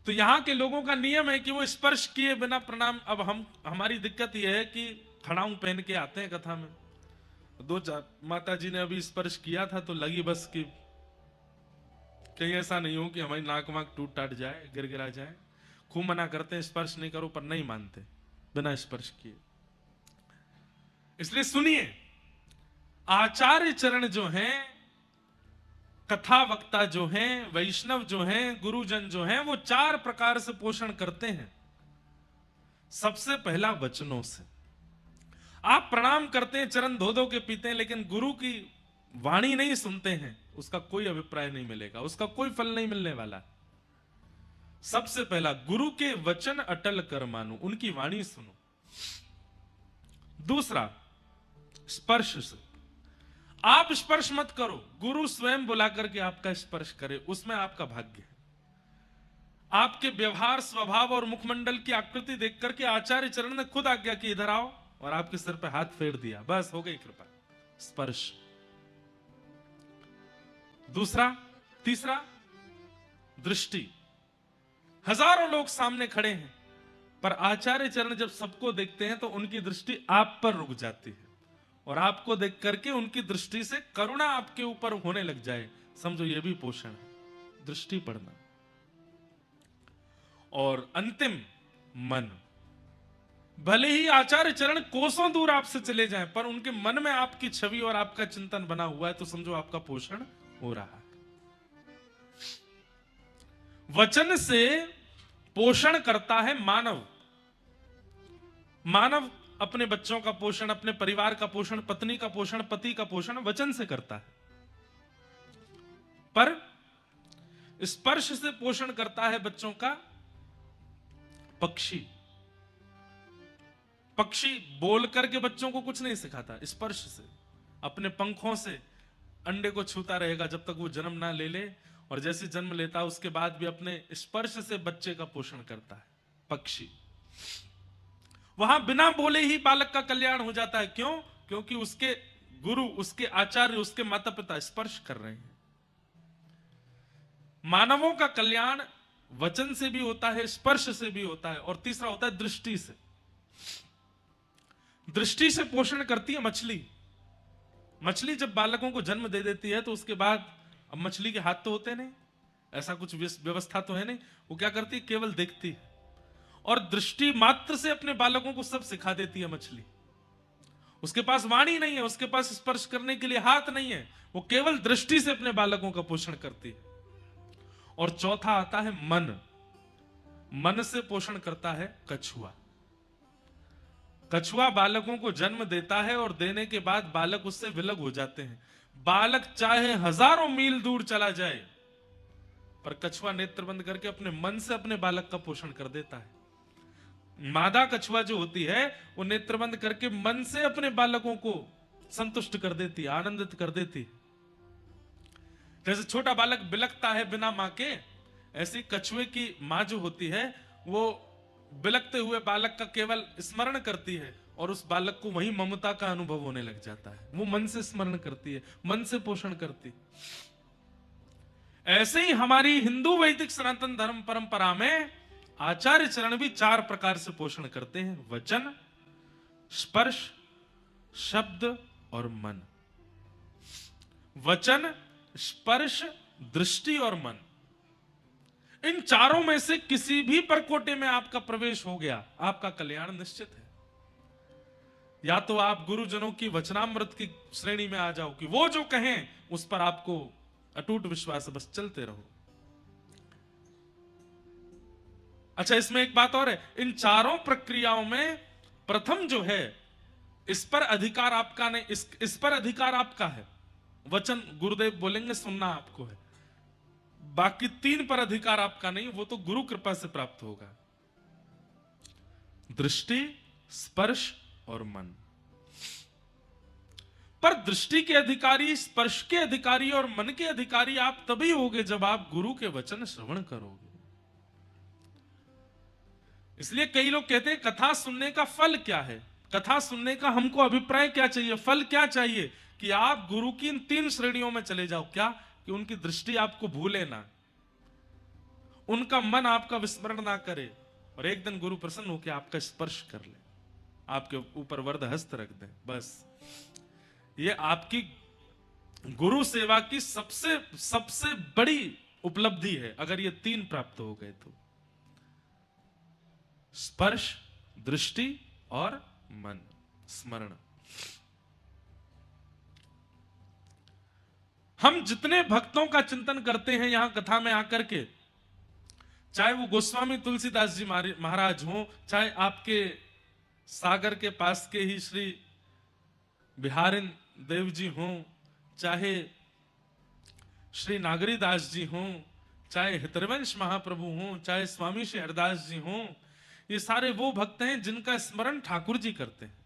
तो यहां के लोगों का नियम है कि वो स्पर्श किए बिना प्रणाम। अब हमारी दिक्कत यह है कि खड़ाऊं पहन के आते हैं कथा में, 2-4 माता जी ने अभी स्पर्श किया था तो लगी बस कि कहीं ऐसा नहीं हो कि हमारी नाक वाक टूट टाट जाए, गिर गिरा जाए। खूब मना करते हैं स्पर्श नहीं करो, पर नहीं मानते बिना स्पर्श किए। इसलिए सुनिए, आचार्य चरण जो हैं, कथा वक्ता जो हैं, वैष्णव जो हैं, गुरुजन जो हैं, वो 4 प्रकार से पोषण करते हैं। सबसे पहला वचनों से। आप प्रणाम करते हैं, चरण धो धो के पीते हैं, लेकिन गुरु की वाणी नहीं सुनते हैं, उसका कोई अभिप्राय नहीं मिलेगा, उसका कोई फल नहीं मिलने वाला। सबसे पहला गुरु के वचन अटल कर मानो, उनकी वाणी सुनो। दूसरा स्पर्श से। आप स्पर्श मत करो, गुरु स्वयं बुला करके आपका स्पर्श करे, उसमें आपका भाग्य है। आपके व्यवहार स्वभाव और मुखमंडल की आकृति देख करके आचार्य चरण ने खुद आज्ञा की इधर आओ, और आपके सिर पे हाथ फेर दिया, बस हो गई कृपा, स्पर्श। दूसरा, तीसरा दृष्टि। हजारों लोग सामने खड़े हैं, पर आचार्य चरण जब सबको देखते हैं तो उनकी दृष्टि आप पर रुक जाती है, और आपको देख करके उनकी दृष्टि से करुणा आपके ऊपर होने लग जाए, समझो ये भी पोषण है, दृष्टि पड़ना। और अंतिम मन। भले ही आचार्य चरण कोसों दूर आपसे चले जाएं, पर उनके मन में आपकी छवि और आपका चिंतन बना हुआ है, तो समझो आपका पोषण हो रहा है। वचन से पोषण करता है मानव। मानव अपने बच्चों का पोषण, अपने परिवार का पोषण, पत्नी का पोषण, पति का पोषण वचन से करता है। पर स्पर्श से पोषण करता है बच्चों का पक्षी। पक्षी बोल करके बच्चों को कुछ नहीं सिखाता, स्पर्श से, अपने पंखों से अंडे को छूता रहेगा जब तक वो जन्म ना ले ले, और जैसे जन्म लेता है उसके बाद भी अपने स्पर्श से बच्चे का पोषण करता है पक्षी। वहां बिना बोले ही बालक का कल्याण हो जाता है। क्यों? क्योंकि उसके गुरु, उसके आचार्य, उसके माता पिता स्पर्श कर रहे हैं। मानवों का कल्याण वचन से भी होता है, स्पर्श से भी होता है, और तीसरा होता है दृष्टि से। दृष्टि से पोषण करती है मछली। मछली जब बालकों को जन्म दे देती है तो उसके बाद, अब मछली के हाथ तो होते नहीं, ऐसा कुछ व्यवस्था तो है नहीं, वो क्या करती है, केवल देखती है, और दृष्टि मात्र से अपने बालकों को सब सिखा देती है मछली। उसके पास वाणी नहीं है, उसके पास स्पर्श करने के लिए हाथ नहीं है, वो केवल दृष्टि से अपने बालकों का पोषण करती है। और चौथा आता है मन। मन से पोषण करता है कछुआ। कछुआ बालकों को जन्म देता है और देने के बाद बालक उससे विलग हो जाते हैं। बालक चाहे हजारों मील दूर चला जाए, पर कछुआ नेत्र बंद करके अपने मन से अपने बालक का पोषण कर देता है। मादा कछुआ जो होती है वो नेत्र बंद करके मन से अपने बालकों को संतुष्ट कर देती है, आनंदित कर देती है। जैसे छोटा बालक बिलकता है बिना मां के, ऐसी कछुए की मां जो होती है वो बिलकते हुए बालक का केवल स्मरण करती है, और उस बालक को वही ममता का अनुभव होने लग जाता है। वो मन से स्मरण करती है, मन से पोषण करती है। ऐसे ही हमारी हिंदू वैदिक सनातन धर्म परंपरा में आचार्य चरण भी 4 प्रकार से पोषण करते हैं: वचन, स्पर्श, शब्द और मन। वचन, स्पर्श, दृष्टि और मन, इन चारों में से किसी भी परकोटे में आपका प्रवेश हो गया, आपका कल्याण निश्चित है। या तो आप गुरुजनों की वचनामृत की श्रेणी में आ जाओ कि वो जो कहें उस पर आपको अटूट विश्वास, बस चलते रहो। अच्छा, इसमें एक बात और है, इन चारों प्रक्रियाओं में प्रथम जो है, इस पर अधिकार आपका नहीं, इस पर अधिकार आपका है। वचन गुरुदेव बोलेंगे, सुनना आपको है। बाकी 3 पर अधिकार आपका नहीं, वो तो गुरु कृपा से प्राप्त होगा: दृष्टि, स्पर्श और मन। पर दृष्टि के अधिकारी, स्पर्श के अधिकारी और मन के अधिकारी आप तभी होगे जब आप गुरु के वचन श्रवण करोगे। इसलिए कई लोग कहते हैं कथा सुनने का फल क्या है, कथा सुनने का हमको अभिप्राय क्या चाहिए, फल क्या चाहिए? कि आप गुरु की इन 3 श्रेणियों में चले जाओ। क्या? कि उनकी दृष्टि आपको भूले ना, उनका मन आपका विस्मरण ना करे, और एक दिन गुरु प्रसन्न होकर आपका स्पर्श कर ले, आपके ऊपर वरद हस्त रख दे। बस ये आपकी गुरु सेवा की सबसे बड़ी उपलब्धि है, अगर ये 3 प्राप्त हो गए तो: स्पर्श, दृष्टि और मन, स्मरण। हम जितने भक्तों का चिंतन करते हैं यहां कथा में आकर के, चाहे वो गोस्वामी तुलसीदास जी महाराज हो, चाहे आपके सागर के पास के ही श्री बिहारिन देव जी हो, चाहे श्री नागरीदास जी हो, चाहे हितरवंश महाप्रभु हो, चाहे स्वामी श्री हरदास जी हो, ये सारे वो भक्त हैं जिनका स्मरण ठाकुर जी करते हैं,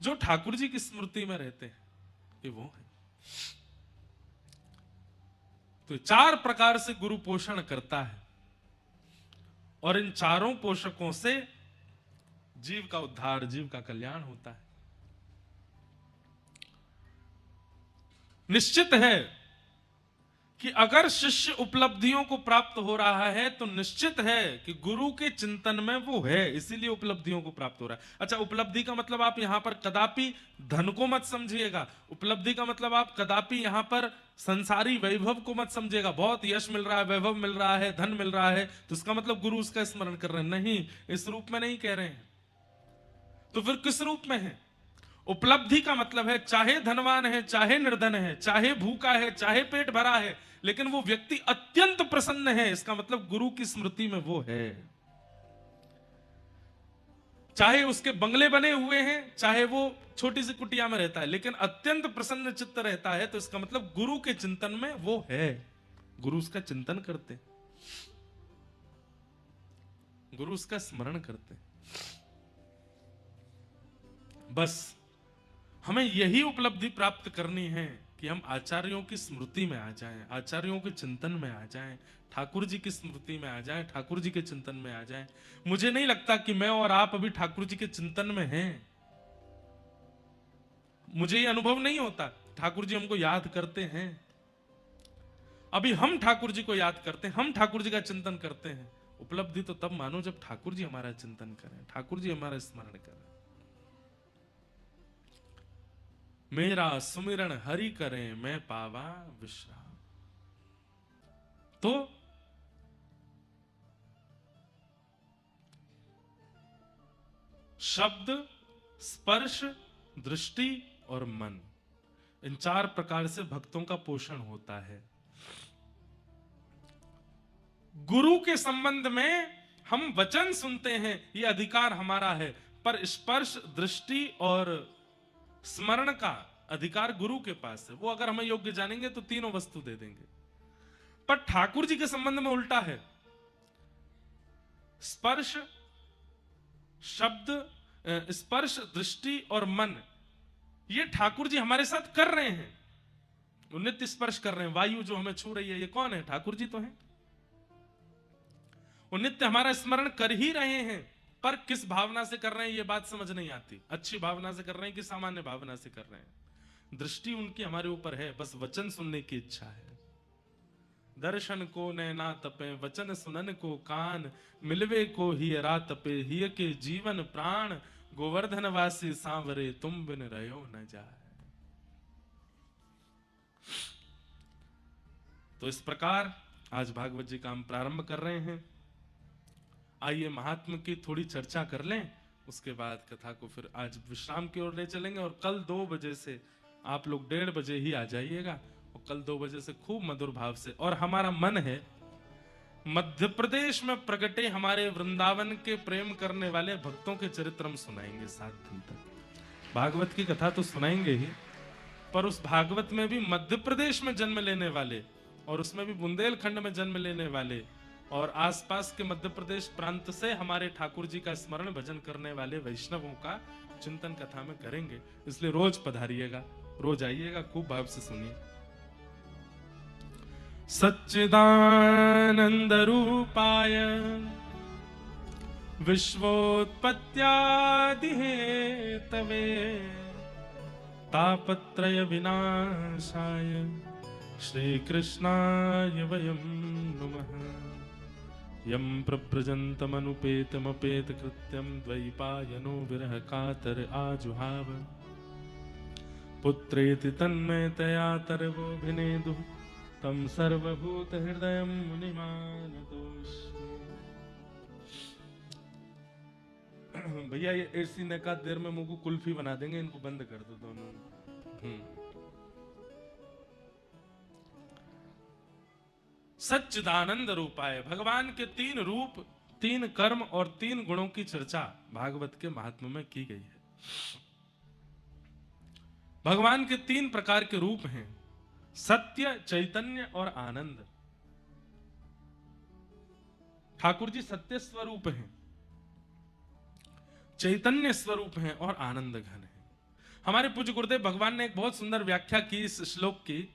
जो ठाकुर जी की स्मृति में रहते हैं, ये वो है। तो 4 प्रकार से गुरु पोषण करता है, और इन चारों पोषकों से जीव का उद्धार, जीव का कल्याण होता है। निश्चित है कि अगर शिष्य उपलब्धियों को प्राप्त हो रहा है तो निश्चित है कि गुरु के चिंतन में वो है, इसीलिए उपलब्धियों को प्राप्त हो रहा है। अच्छा, उपलब्धि का मतलब आप यहां पर कदापि धन को मत समझिएगा। उपलब्धि का मतलब आप कदापि यहां पर संसारी वैभव को मत समझिएगा। बहुत यश मिल रहा है, वैभव मिल रहा है, धन मिल रहा है, तो इसका मतलब गुरु उसका स्मरण कर रहे हैं, नहीं, इस रूप में नहीं कह रहे हैं। तो फिर किस रूप में है? उपलब्धि का मतलब है चाहे धनवान है, चाहे निर्धन है, चाहे भूखा है, चाहे पेट भरा है, लेकिन वो व्यक्ति अत्यंत प्रसन्न है, इसका मतलब गुरु की स्मृति में वो है। चाहे उसके बंगले बने हुए हैं, चाहे वो छोटी सी कुटिया में रहता है, लेकिन अत्यंत प्रसन्न चित्त रहता है, तो इसका मतलब गुरु के चिंतन में वो है, गुरु उसका चिंतन करते, गुरु उसका स्मरण करते। बस हमें यही उपलब्धि प्राप्त करनी है कि हम आचार्यों की स्मृति में आ जाएं, आचार्यों के चिंतन में आ जाएं, ठाकुर जी की स्मृति में आ जाएं, ठाकुर जी के चिंतन में आ जाएं। मुझे नहीं लगता कि मैं और आप अभी ठाकुर जी के चिंतन में हैं। मुझे ये अनुभव नहीं होता, ठाकुर जी हमको याद करते हैं। अभी हम ठाकुर जी को याद करते हैं, हम ठाकुर जी का चिंतन करते हैं। उपलब्धि तो तब मानो जब ठाकुर जी हमारा चिंतन करें, ठाकुर जी हमारा स्मरण करें। मेरा सुमिरन हरि करें, मैं पावा विश्राम। तो शब्द, स्पर्श, दृष्टि और मन, इन 4 प्रकार से भक्तों का पोषण होता है। गुरु के संबंध में हम वचन सुनते हैं, ये अधिकार हमारा है, पर स्पर्श, दृष्टि और स्मरण का अधिकार गुरु के पास है। वो अगर हमें योग्य जानेंगे तो तीनों वस्तु दे देंगे। पर ठाकुर जी के संबंध में उल्टा है। स्पर्श, शब्द, स्पर्श, दृष्टि और मन, ये ठाकुर जी हमारे साथ कर रहे हैं। वो नित्य स्पर्श कर रहे हैं। वायु जो हमें छू रही है, ये कौन है? ठाकुर जी तो हैं। वो नित्य हमारा स्मरण कर ही रहे हैं, पर किस भावना से कर रहे हैं ये बात समझ नहीं आती। अच्छी भावना से कर रहे हैं कि सामान्य भावना से कर रहे हैं। दृष्टि उनकी हमारे ऊपर है, बस वचन सुनने की इच्छा है। दर्शन को नैना तपे, वचन सुनन को कान, मिलवे को ही रात तपे, हिय के जीवन प्राण, गोवर्धन वासी सांवरे, तुम बिन रहो न जाए। तो इस प्रकार आज भागवत जी का हम प्रारंभ कर रहे हैं। आइए महात्मा की थोड़ी चर्चा कर लें, उसके बाद कथा को फिर आज विश्राम की ओर ले चलेंगे। और कल 2 बजे से आप लोग 1:30 बजे ही आ जाइएगा, और कल 2 बजे से खूब मधुर भाव से। और हमारा मन है मध्य प्रदेश में प्रगटे हमारे वृंदावन के प्रेम करने वाले भक्तों के चरित्र हम सुनाएंगे 7 दिन तक। भागवत की कथा तो सुनाएंगे ही, पर उस भागवत में भी मध्य प्रदेश में जन्म लेने वाले, और उसमें भी बुंदेलखंड में जन्म लेने वाले, और आसपास के मध्य प्रदेश प्रांत से हमारे ठाकुर जी का स्मरण भजन करने वाले वैष्णवों का चिंतन कथा में करेंगे। इसलिए रोज पधारिएगा, रोज आइएगा, खूब भाव से सुनिए। सच्चिदानंद रूपाय विश्वोत्पत्त्यादि हेतवे तापत्रय विनाशाय श्री कृष्णाय वयं नुमः। यं प्रव्रजन्तमनुपेतमपेत कृत्यं द्वैपायनो विरह कातर आजुहाव पुत्रेति तन्मयतया तरवोऽभिनेदुः तं सर्वभूत हृदयं मुनिमानतोऽस्मि। भैया ये ऐसी नका देर में मुझको कुल्फी बना देंगे, इनको बंद कर दो दोनों। सच्चिदानंद रूपाय, भगवान के 3 रूप, 3 कर्म और 3 गुणों की चर्चा भागवत के महात्म्य में की गई है। भगवान के 3 प्रकार के रूप हैं, सत्य, चैतन्य और आनंद। ठाकुर जी सत्य स्वरूप हैं, चैतन्य स्वरूप हैं और आनंद घन है। हमारे पूज्य गुरुदेव भगवान ने एक बहुत सुंदर व्याख्या की इस श्लोक की,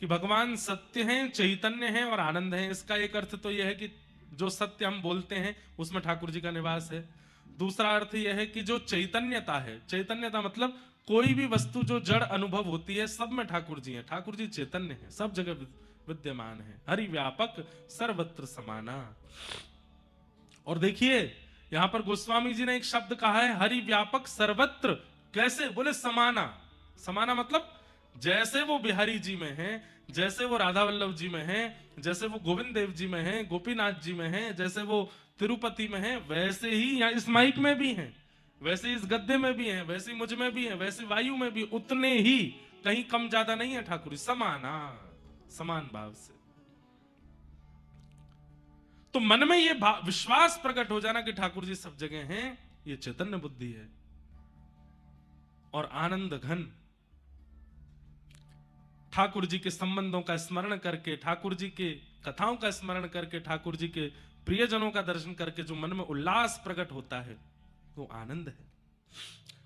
कि भगवान सत्य हैं, चैतन्य हैं और आनंद हैं। इसका एक अर्थ तो यह है कि जो सत्य हम बोलते हैं उसमें ठाकुर जी का निवास है। दूसरा अर्थ यह है कि जो चैतन्यता है, चैतन्यता मतलब कोई भी वस्तु जो जड़ अनुभव होती है सब में ठाकुर जी हैं। ठाकुर जी चैतन्य हैं, सब जगह विद्यमान है, हरि व्यापक सर्वत्र समाना। और देखिए यहां पर गोस्वामी जी ने एक शब्द कहा है, हरि व्यापक सर्वत्र। कैसे? बोले समाना। समाना मतलब जैसे वो बिहारी जी में हैं, जैसे वो राधा वल्लभ जी में हैं, जैसे वो गोविंद देव जी में हैं, गोपीनाथ जी में हैं, जैसे वो तिरुपति में हैं, वैसे ही यहाँ इस माइक में भी हैं, वैसे इस गद्दे में भी हैं, वैसे मुझ में भी हैं, वैसे वायु में भी, उतने ही, कहीं कम ज्यादा नहीं है ठाकुर जी, समाना, समान भाव से। तो मन में ये विश्वास प्रकट हो जाना कि ठाकुर जी सब जगह हैं, ये चैतन्य बुद्धि है। और आनंद घन, ठाकुर जी के संबंधों का स्मरण करके, ठाकुर जी के कथाओं का स्मरण करके, ठाकुर जी के प्रियजनों का दर्शन करके जो मन में उल्लास प्रकट होता है वो आनंद है।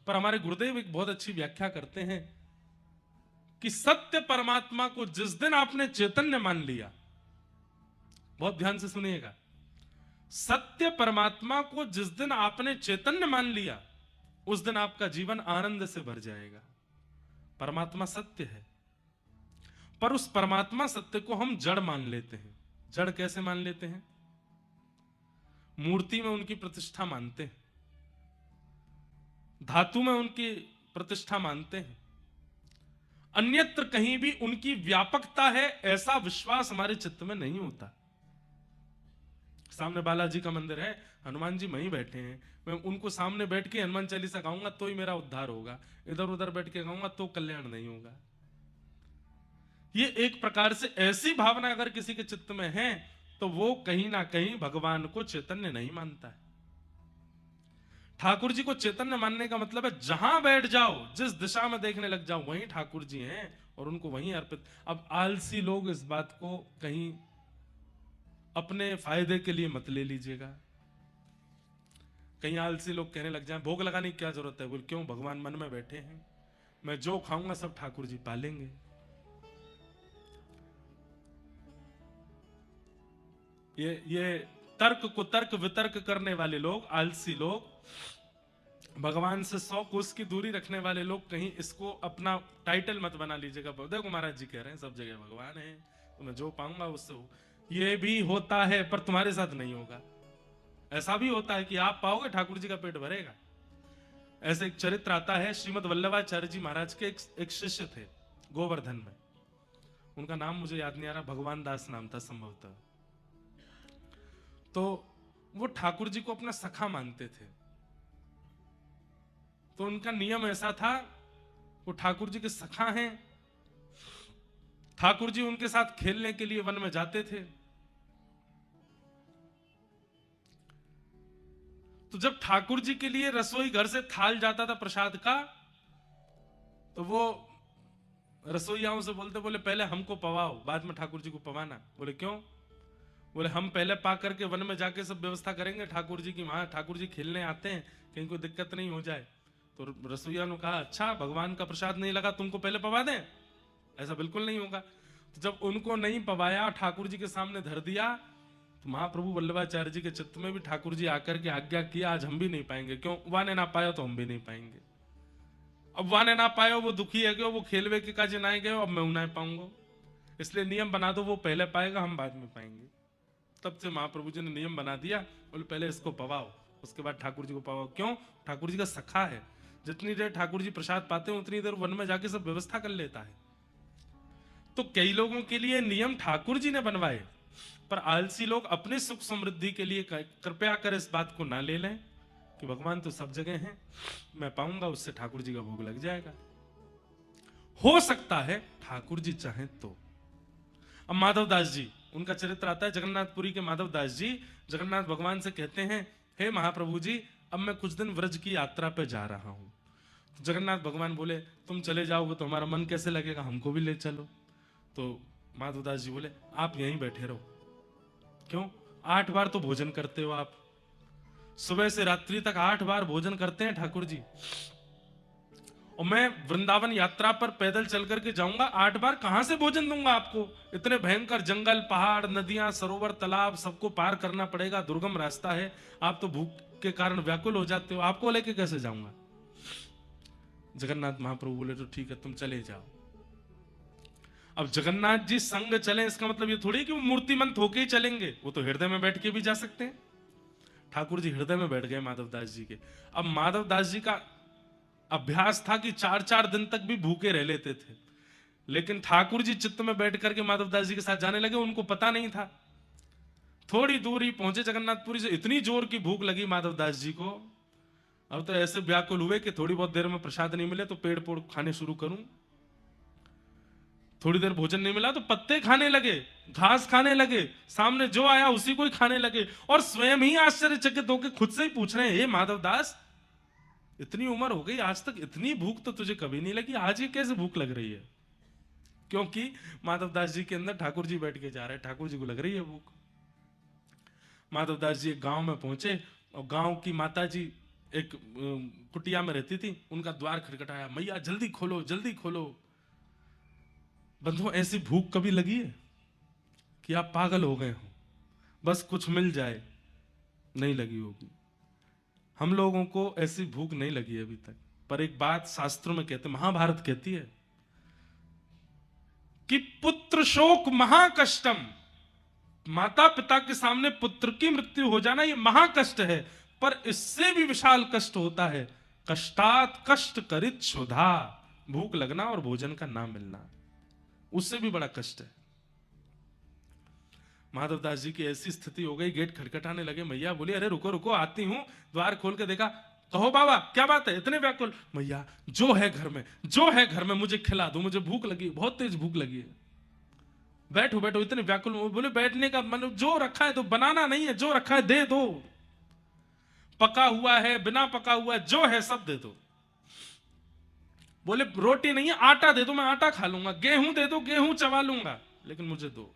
पर हमारे गुरुदेव एक बहुत अच्छी व्याख्या करते हैं कि सत्य परमात्मा को जिस दिन आपने चैतन्य मान लिया, बहुत ध्यान से सुनिएगा, सत्य परमात्मा को जिस दिन आपने चैतन्य मान लिया उस दिन आपका जीवन आनंद से भर जाएगा। परमात्मा सत्य है, पर उस परमात्मा सत्य को हम जड़ मान लेते हैं। जड़ कैसे मान लेते हैं? मूर्ति में उनकी प्रतिष्ठा मानते हैं, धातु में उनकी प्रतिष्ठा मानते हैं, अन्यत्र कहीं भी उनकी व्यापकता है ऐसा विश्वास हमारे चित्त में नहीं होता। सामने बालाजी का मंदिर है, हनुमान जी वहीं बैठे हैं, मैं उनको सामने बैठ के हनुमान चालीसा गाऊंगा तो ही मेरा उद्धार होगा, इधर उधर बैठ के गाऊंगा तो कल्याण नहीं होगा। ये एक प्रकार से ऐसी भावना अगर किसी के चित्त में है तो वो कहीं ना कहीं भगवान को चैतन्य नहीं मानता है। ठाकुर जी को चैतन्य मानने का मतलब है जहां बैठ जाओ, जिस दिशा में देखने लग जाओ, वहीं ठाकुर जी हैं और उनको वहीं अर्पित। अब आलसी लोग इस बात को कहीं अपने फायदे के लिए मत ले लीजिएगा। कहीं आलसी लोग कहने लग जाएं भोग लगाने की क्या जरूरत है, बोल क्यों, भगवान मन में बैठे हैं, मैं जो खाऊंगा सब ठाकुर जी पालेंगे। ये तर्क को तर्क वितर्क करने वाले लोग, आलसी लोग, भगवान से 100 कोस की दूरी रखने वाले लोग, कहीं इसको अपना टाइटल मत बना लीजिएगा। देखो महाराज जी कह रहे हैं सब जगह भगवान है, तो मैं जो पाऊंगा उससे हो। ये भी होता है पर तुम्हारे साथ नहीं होगा। ऐसा भी होता है कि आप पाओगे ठाकुर जी का पेट भरेगा। ऐसे एक चरित्र आता है, श्रीमद वल्लभाचार्य जी महाराज के एक शिष्य थे गोवर्धन में, उनका नाम मुझे याद नहीं आ रहा, भगवान दास नाम था संभवतः। तो वो ठाकुर जी को अपना सखा मानते थे। तो उनका नियम ऐसा था, वो ठाकुर जी के सखा हैं, ठाकुर जी उनके साथ खेलने के लिए वन में जाते थे। तो जब ठाकुर जी के लिए रसोई घर से थाल जाता था प्रसाद का, तो वो रसोइयाओं से बोलते, बोले पहले हमको पवाओ, बाद में ठाकुर जी को पवाना। बोले क्यों? बोले हम पहले पा करके वन में जाके सब व्यवस्था करेंगे, ठाकुर जी की, वहां ठाकुर जी खेलने आते हैं, कहीं कोई दिक्कत नहीं हो जाए। तो रसोइया ने कहा अच्छा, भगवान का प्रसाद नहीं लगा, तुमको पहले पवा दें? ऐसा बिल्कुल नहीं होगा। तो जब उनको नहीं पवाया, ठाकुर जी के सामने धर दिया, तो महाप्रभु वल्लभाचार्य जी के चित्त में भी ठाकुर जी आकर के आज्ञा किया, आज हम भी नहीं पाएंगे। क्यों? वाने ना पाया तो हम भी नहीं पाएंगे। अब वाने ना पायो, वो दुखी है, क्यों? वो खेलवे के काजे ना गए, अब मैं ना पाऊंगा, इसलिए नियम बना दो, वो पहले पाएगा, हम बाद में पाएंगे। तब से महाप्रभु जी ने नियम बना दिया, बोले पहले इसको पवाओ, उसके बाद ठाकुर जी को पवाओ। क्यों? ठाकुर जी का सखा है, जितनी देर ठाकुर जी प्रसाद पाते हैं उतनी देर वन में जाके सब व्यवस्था कर लेता है। तो कई लोगों के लिए नियम ठाकुर जी ने बनवाए, पर आलसी लोग अपने सुख समृद्धि के लिए कृपया कर इस बात को ना ले लें कि भगवान तो सब जगह हैं, मैं पाऊंगा उससे ठाकुर जी का भोग लग जाएगा। हो सकता है ठाकुर जी चाहें तो। अब माधवदास जी, उनका चरित्र आता है, जगन्नाथपुरी के माधवदास जी जगन्नाथ भगवान से कहते हैं, हे महाप्रभु जी, अब मैं कुछ दिन व्रज की यात्रा पे जा रहा हूं। तो जगन्नाथ भगवान बोले तुम चले जाओगे तो हमारा मन कैसे लगेगा, हमको भी ले चलो। तो माधवदास जी बोले आप यहीं बैठे रहो। क्यों? 8 बार तो भोजन करते हो आप, सुबह से रात्रि तक 8 बार भोजन करते हैं ठाकुर जी, और मैं वृंदावन यात्रा पर पैदल चल करके जाऊंगा, 8 बार कहां से भोजन दूंगा आपको? इतने भयंकर जंगल, पहाड़, नदियां, सरोवर, तालाब सबको पार करना पड़ेगा, दुर्गम रास्ता है, आप तो भूख के कारण व्याकुल हो जाते हो, आपको लेके कैसे जाऊंगा? जगन्नाथ महाप्रभु बोले तो ठीक है तुम चले जाओ। अब जगन्नाथ जी संग चले, इसका मतलब ये थोड़ी कि वो मूर्तिमंत होके ही चलेंगे, वो तो हृदय में बैठ के भी जा सकते हैं। ठाकुर जी हृदय में बैठ गए माधवदास जी के। अब माधवदास जी का अभ्यास था कि 4-4 दिन तक भी भूखे रह लेते थे, लेकिन ठाकुर जी चित्त में बैठ करके माधवदास जी के साथ जाने लगे, उनको पता नहीं था। थोड़ी दूरी पहुंचे जगन्नाथपुरी से, इतनी जोर की भूख लगी माधवदास जी को, अब तो ऐसे व्याकुल हुए कि थोड़ी बहुत देर में प्रसाद नहीं मिले तो पेड़ पोड़ खाने शुरू करूं। थोड़ी देर भोजन नहीं मिला तो पत्ते खाने लगे, घास खाने लगे, सामने जो आया उसी को ही खाने लगे, और स्वयं ही आश्चर्यचकित होकर खुद से ही पूछ रहे हैं, हे माधवदास, इतनी उम्र हो गई, आज तक इतनी भूख तो तुझे कभी नहीं लगी, आज ये कैसे भूख लग रही है? क्योंकि माधवदास जी के अंदर ठाकुर जी बैठ के जा रहे हैं, ठाकुर जी को लग रही है भूख। माधवदास जी एक गांव में पहुंचे, और गांव की माता जी एक कुटिया में रहती थी, उनका द्वार खटखटाया, मैया जल्दी खोलो, जल्दी खोलो। बंधुओं, ऐसी भूख कभी लगी है कि आप पागल हो गए हो, बस कुछ मिल जाए? नहीं लगी होगी। हम लोगों को ऐसी भूख नहीं लगी अभी तक। पर एक बात शास्त्रों में कहते, महाभारत कहती है कि पुत्र शोक महाकष्टम, माता पिता के सामने पुत्र की मृत्यु हो जाना ये महाकष्ट है, पर इससे भी विशाल कष्ट होता है कष्टात कष्ट करित क्षुधा, भूख लगना और भोजन का ना मिलना, उससे भी बड़ा कष्ट है। माधवदास जी की ऐसी स्थिति हो गई, गेट खटखटाने लगे। मैया बोली अरे रुको रुको आती हूं। द्वार खोल के देखा, कहो बाबा क्या बात है इतने व्याकुल? मैया जो है घर में, जो है घर में मुझे खिला दो, मुझे भूख लगी, बहुत तेज भूख लगी है। बैठो बैठो, इतने व्याकुल। बोले बैठने का मन, जो रखा है तो बनाना नहीं है, जो रखा है दे दो, पका हुआ है बिना पका हुआ है, जो है सब दे दो। बोले रोटी नहीं है आटा दे दो, मैं आटा खा लूंगा, गेहूं दे दो गेहूं चबा लूंगा, लेकिन मुझे दो।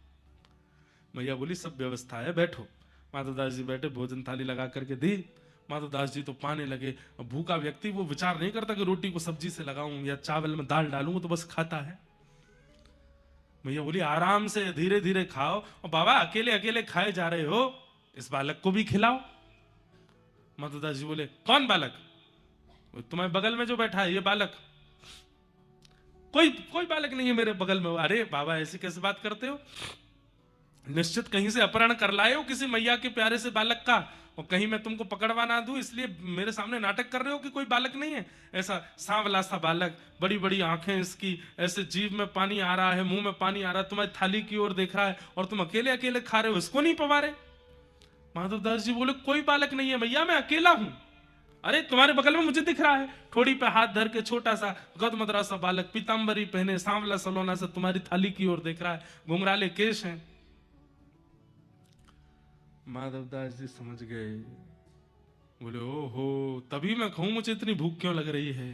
मैया बोली सब व्यवस्था है बैठो। माधवदास जी बैठे, भोजन थाली लगा करके दी। माधवदास जी तो पाने लगे। भूखा व्यक्ति वो विचार नहीं करता कि रोटी को सब्जी से लगाऊं या चावल में दाल डालूं, तो बस खाता है। मैया बोली आराम से धीरे धीरे खाओ, और बाबा अकेले अकेले खाए जा रहे हो, इस बालक को भी खिलाओ। माधवदास जी बोले कौन बालक? तुम्हारे बगल में जो बैठा है ये बालक? कोई बालक नहीं है मेरे बगल में। अरे बाबा ऐसी कैसे बात करते हो? निश्चित कहीं से अपहरण कर लाए हो किसी मैया के प्यारे से बालक का, और कहीं मैं तुमको पकड़वा ना दूं इसलिए मेरे सामने नाटक कर रहे हो कि कोई बालक नहीं है। ऐसा सांवला सा बालक, बड़ी बड़ी आंखें इसकी, ऐसे जीभ में पानी आ रहा है, मुंह में पानी आ रहा है, तुम्हारी थाली की ओर देख रहा है, और तुम अकेले अकेले खा रहे हो, इसको नहीं पवा रहे? माधवदास जी बोले कोई बालक नहीं है मैया, मैं अकेला हूं। अरे तुम्हारे बगल में मुझे दिख रहा है, ठोड़ी पे हाथ धर के छोटा सा गदमदरा सा बालक, पीतांबरी पहने, सांवला सलोना से तुम्हारी थाली की ओर देख रहा है, घुंघराले केश हैं। माधवदास जी समझ गए। बोले ओहो, तभी मैं कहूं मुझे इतनी भूख क्यों लग रही है।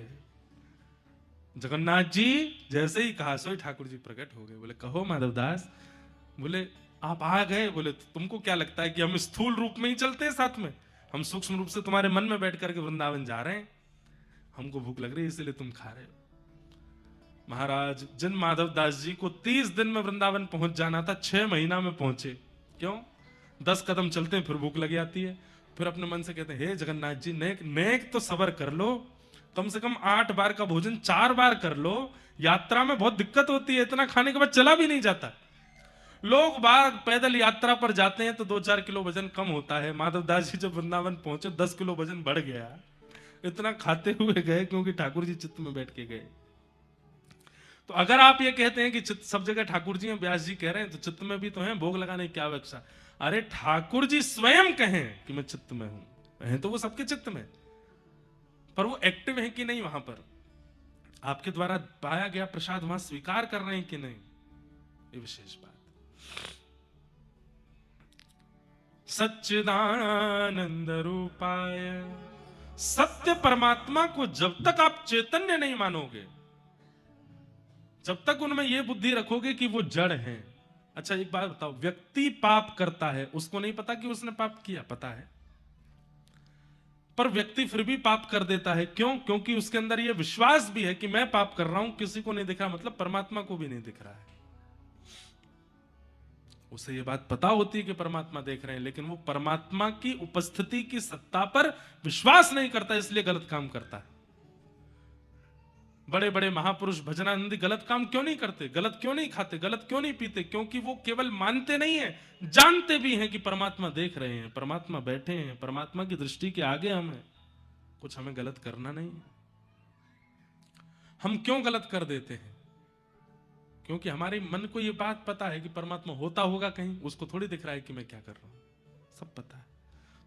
जगन्नाथ जी जैसे ही कहा सोई ठाकुर जी प्रकट हो गए। बोले कहो माधवदास। बोले आप आ गए। बोले तुमको क्या लगता है कि हम स्थूल रूप में ही चलते हैं साथ में? हम सूक्ष्म रूप से तुम्हारे मन में बैठ करके वृंदावन जा रहे हैं। हमको भूख लग रही है इसलिए तुम खा रहे हो। महाराज जिन माधवदास जी को 30 दिन में वृंदावन पहुंच जाना था, 6 महीना में पहुंचे। क्यों? 10 कदम चलते हैं फिर भूख लग जाती है, फिर अपने मन से कहते हैं हे जगन्नाथ जी नेक तो सबर कर लो, कम से कम 8 बार का भोजन 4 बार कर लो। यात्रा में बहुत दिक्कत होती है, इतना खाने के बाद चला भी नहीं जाता। लोग बाग पैदल यात्रा पर जाते हैं तो 2-4 किलो वजन कम होता है। माधवदास जी जब वृंदावन पहुंचे 10 किलो वजन बढ़ गया। इतना खाते हुए गए क्योंकि ठाकुर जी चित्त में बैठ के गए। तो अगर आप ये कहते हैं कि चित्त सब जगह ठाकुर जी हैं, व्यास जी कह रहे हैं, तो चित्त में भी तो है, भोग लगाने की क्या आवश्यकता? अरे ठाकुर जी स्वयं कहें कि मैं चित्त में हूं, है तो वो सबके चित्त में, पर वो एक्टिव है कि नहीं वहां पर, आपके द्वारा पाया गया प्रसाद वहां स्वीकार कर रहे हैं कि नहीं, ये विशेष बात। सच्चिदानंद रूपाय, सत्य परमात्मा को जब तक आप चैतन्य नहीं मानोगे, जब तक उनमें यह बुद्धि रखोगे कि वो जड़ हैं। अच्छा एक बात बताओ, व्यक्ति पाप करता है, उसको नहीं पता कि उसने पाप किया, पता है, पर व्यक्ति फिर भी पाप कर देता है। क्यों? क्योंकि उसके अंदर यह विश्वास भी है कि मैं पाप कर रहा हूं, किसी को नहीं दिख रहा, मतलब परमात्मा को भी नहीं दिख रहा है। उसे यह बात पता होती है कि परमात्मा देख रहे हैं, लेकिन वो परमात्मा की उपस्थिति की सत्ता पर विश्वास नहीं करता, इसलिए गलत काम करता है। बड़े बड़े महापुरुष भजनानंदी गलत काम क्यों नहीं करते, गलत क्यों नहीं खाते, गलत क्यों नहीं पीते? क्योंकि वो केवल मानते नहीं है, जानते भी हैं कि परमात्मा देख रहे हैं, परमात्मा बैठे हैं, परमात्मा की दृष्टि के आगे हमें कुछ हमें गलत करना नहीं है। हम क्यों गलत कर देते हैं? क्योंकि हमारे मन को यह बात पता है कि परमात्मा होता होगा कहीं, उसको थोड़ी दिख रहा है कि मैं क्या कर रहा हूं, सब पता है।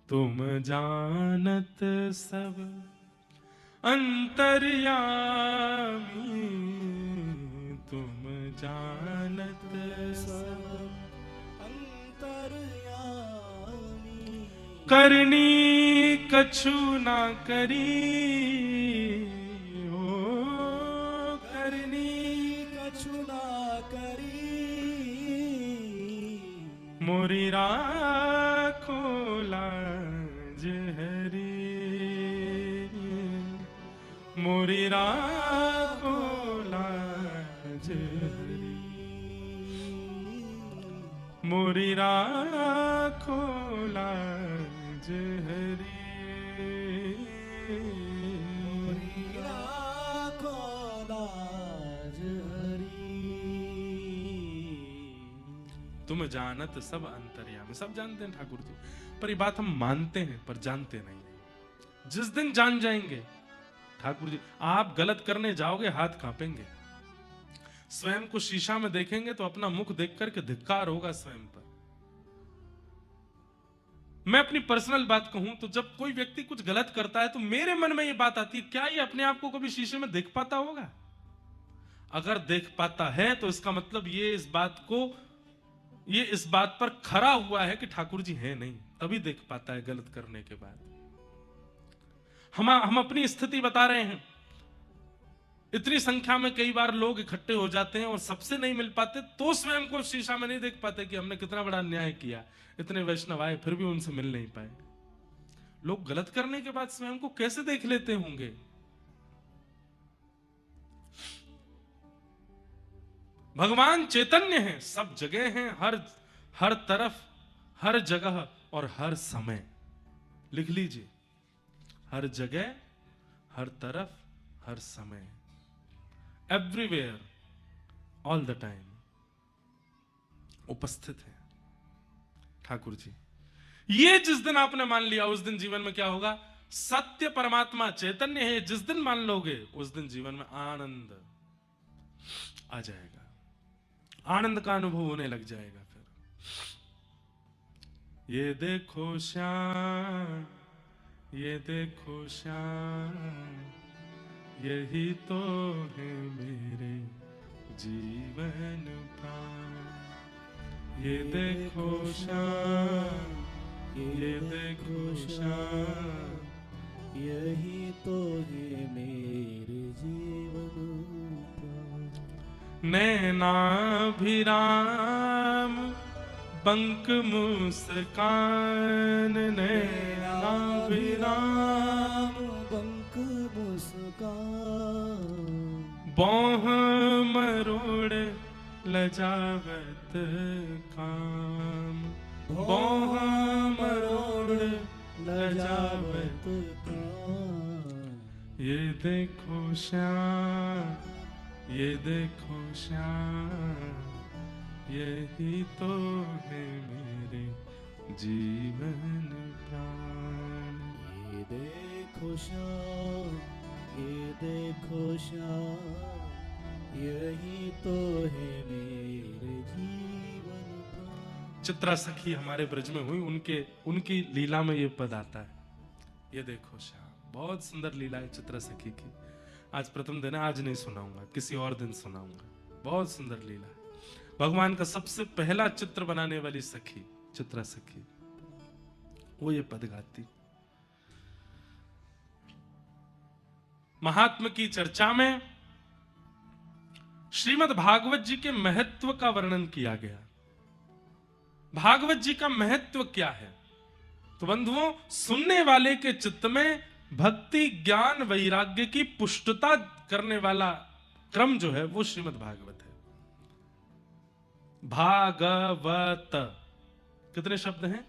तुम जानत सब अंतर्यामी, तुम जानत सब अंतर्यामी, करनी कछु ना करी, हो करनी कछु ना करी, मोरी राखो लाज हरी, मोरी राखो लाज हरी, मोरी राखो लाज हरी, मोरी राखो लाज हरी। तुम जानत सब अंतर्यामी। सब जानते हैं ठाकुर जी, पर ये बात हम मानते हैं पर जानते नहीं हैं। जिस दिन जान जाएंगे ठाकुर जी, आप गलत करने जाओगे हाथ कांपेंगे। स्वयं को शीशा में देखेंगे तो अपना मुख देख करके धिक्कार होगा स्वयं पर। मैं अपनी पर्सनल बात कहूं तो जब कोई व्यक्ति कुछ गलत करता है तो मेरे मन में ये बात आती है, क्या ये अपने आप को कभी शीशे में देख पाता होगा? अगर देख पाता है तो इसका मतलब ये इस बात पर खरा हुआ है कि ठाकुर जी है नहीं, तभी देख पाता है गलत करने के बाद। हम अपनी स्थिति बता रहे हैं। इतनी संख्या में कई बार लोग इकट्ठे हो जाते हैं और सबसे नहीं मिल पाते तो स्वयं को शीशा में नहीं देख पाते कि हमने कितना बड़ा अन्याय किया। इतने वैष्णव आए फिर भी उनसे मिल नहीं पाए। लोग गलत करने के बाद स्वयं को कैसे देख लेते होंगे? भगवान चैतन्य है, सब जगह हैं, हर तरफ, हर जगह और हर समय। लिख लीजिए, हर जगह, हर तरफ, हर समय, एवरीवेयर, ऑल द टाइम उपस्थित है ठाकुर जी। ये जिस दिन आपने मान लिया उस दिन जीवन में क्या होगा? सत्य परमात्मा चैतन्य है, जिस दिन मान लोगे उस दिन जीवन में आनंद आ जाएगा, आनंद का अनुभव होने लग जाएगा। फिर ये देखो श्याम, ये देखो श्याम, यही तो है मेरे जीवन प्राण। ये देखो श्याम, ये देखो श्याम, यही तो है मेरे जीवन प्राण। नैनाभिराम बंक मुस्कान, नैनाभिराम बंक मुस्कान, बाह मरोड़ लजावत काम, बाह मरोड़ लजावत काम। ये देखो श्याम, ये देखो श्याम, यही तो है मेरे जीवन प्राण। ये देखो श्याम, ये देखो श्याम, यही तो है मेरे जीवन प्राण। चित्रा सखी हमारे ब्रज में हुई, उनकी लीला में ये पद आता है, ये देखो श्याम। बहुत सुंदर लीला है चित्रा सखी की। आज प्रथम दिन है, आज नहीं सुनाऊंगा, किसी और दिन सुनाऊंगा। बहुत सुंदर लीला है। भगवान का सबसे पहला चित्र बनाने वाली सखी चित्रा सखी, वो ये पद गाती। महात्मा की चर्चा में श्रीमद् भागवत जी के महत्व का वर्णन किया गया। भागवत जी का महत्व क्या है? तो बंधुओं, सुनने वाले के चित्त में भक्ति, ज्ञान, वैराग्य की पुष्टता करने वाला क्रम जो है वो श्रीमद् भागवत है। भागवत कितने शब्द हैं?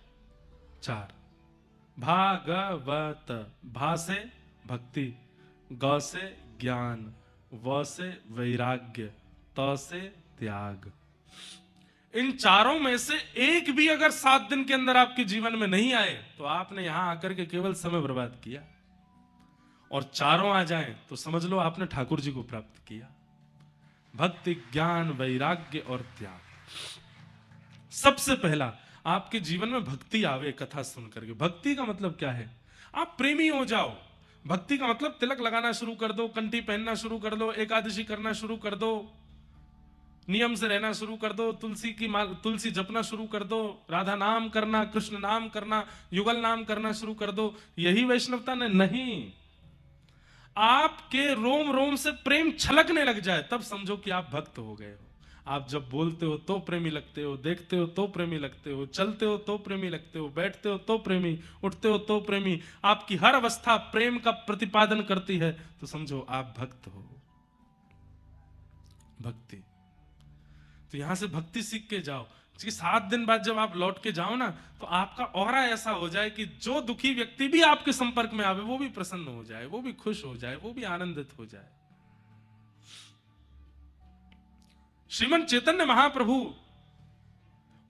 4। भागवत, भा से भक्ति, ग से ज्ञान, व से वैराग्य, त से त्याग। इन चारों में से एक भी अगर 7 दिन के अंदर आपके जीवन में नहीं आए तो आपने यहां आकर के केवल समय बर्बाद किया, और चारों आ जाएं तो समझ लो आपने ठाकुर जी को प्राप्त किया। भक्ति, ज्ञान, वैराग्य और त्याग। सबसे पहला आपके जीवन में भक्ति आवे कथा सुन करके। भक्ति का मतलब क्या है? आप प्रेमी हो जाओ। भक्ति का मतलब तिलक लगाना शुरू कर दो, कंठी पहनना शुरू कर दो, एकादशी करना शुरू कर दो, नियम से रहना शुरू कर दो, तुलसी जपना शुरू कर दो, राधा नाम करना, कृष्ण नाम करना, युगल नाम करना शुरू कर दो। यही वैष्णवता ने? नहीं। आपके रोम रोम से प्रेम छलकने लग जाए तब समझो कि आप भक्त हो गए हो। आप जब बोलते हो तो प्रेमी लगते हो, देखते हो तो प्रेमी लगते हो, चलते हो तो प्रेमी लगते हो, बैठते हो तो प्रेमी, उठते हो तो प्रेमी, आपकी हर अवस्था प्रेम का प्रतिपादन करती है, तो समझो आप भक्त हो। भक्ति, तो यहां से भक्ति सीख के जाओ कि 7 दिन बाद जब आप लौट के जाओ ना तो आपका ऑरा ऐसा हो जाए कि जो दुखी व्यक्ति भी आपके संपर्क में आवे वो भी प्रसन्न हो जाए, वो भी खुश हो जाए, वो भी आनंदित हो जाए। श्रीमन चैतन्य महाप्रभु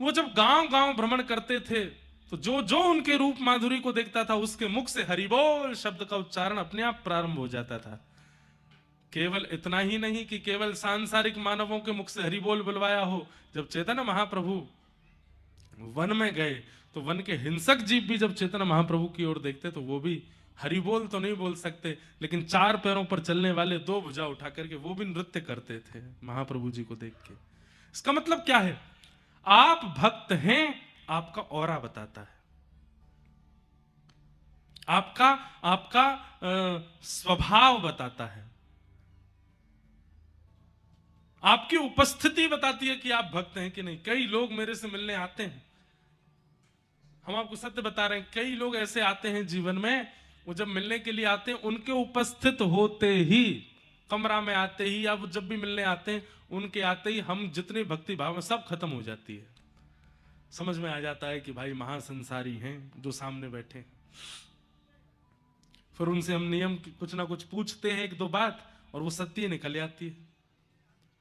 वो जब गांव गांव भ्रमण करते थे तो जो जो उनके रूप माधुरी को देखता था उसके मुख से हरिबोल शब्द का उच्चारण अपने आप प्रारंभ हो जाता था। केवल इतना ही नहीं कि केवल सांसारिक मानवों के मुख से हरिबोल बुलवाया हो, जब चैतन्य महाप्रभु वन में गए तो वन के हिंसक जीव भी जब चैतन्य महाप्रभु की ओर देखते तो वो भी हरिबोल तो नहीं बोल सकते, लेकिन चार पैरों पर चलने वाले दो भुजा उठा करके वो भी नृत्य करते थे महाप्रभु जी को देख के। इसका मतलब क्या है? आप भक्त हैं, आपका ऑरा बताता है, आपका आपका स्वभाव बताता है, आपकी उपस्थिति बताती है कि आप भक्त हैं कि नहीं। कई लोग मेरे से मिलने आते हैं, हम आपको सत्य बता रहे हैं, कई लोग ऐसे आते हैं जीवन में, वो जब मिलने के लिए आते हैं उनके उपस्थित होते ही, कमरा में आते ही या वो जब भी मिलने आते हैं उनके आते ही हम जितने भक्ति भाव में सब खत्म हो जाती है। समझ में आ जाता है कि भाई महासंसारी हैं जो सामने बैठे। फिर उनसे हम नियम कुछ ना कुछ पूछते हैं, एक दो बात, और वो सत्य निकल आती है।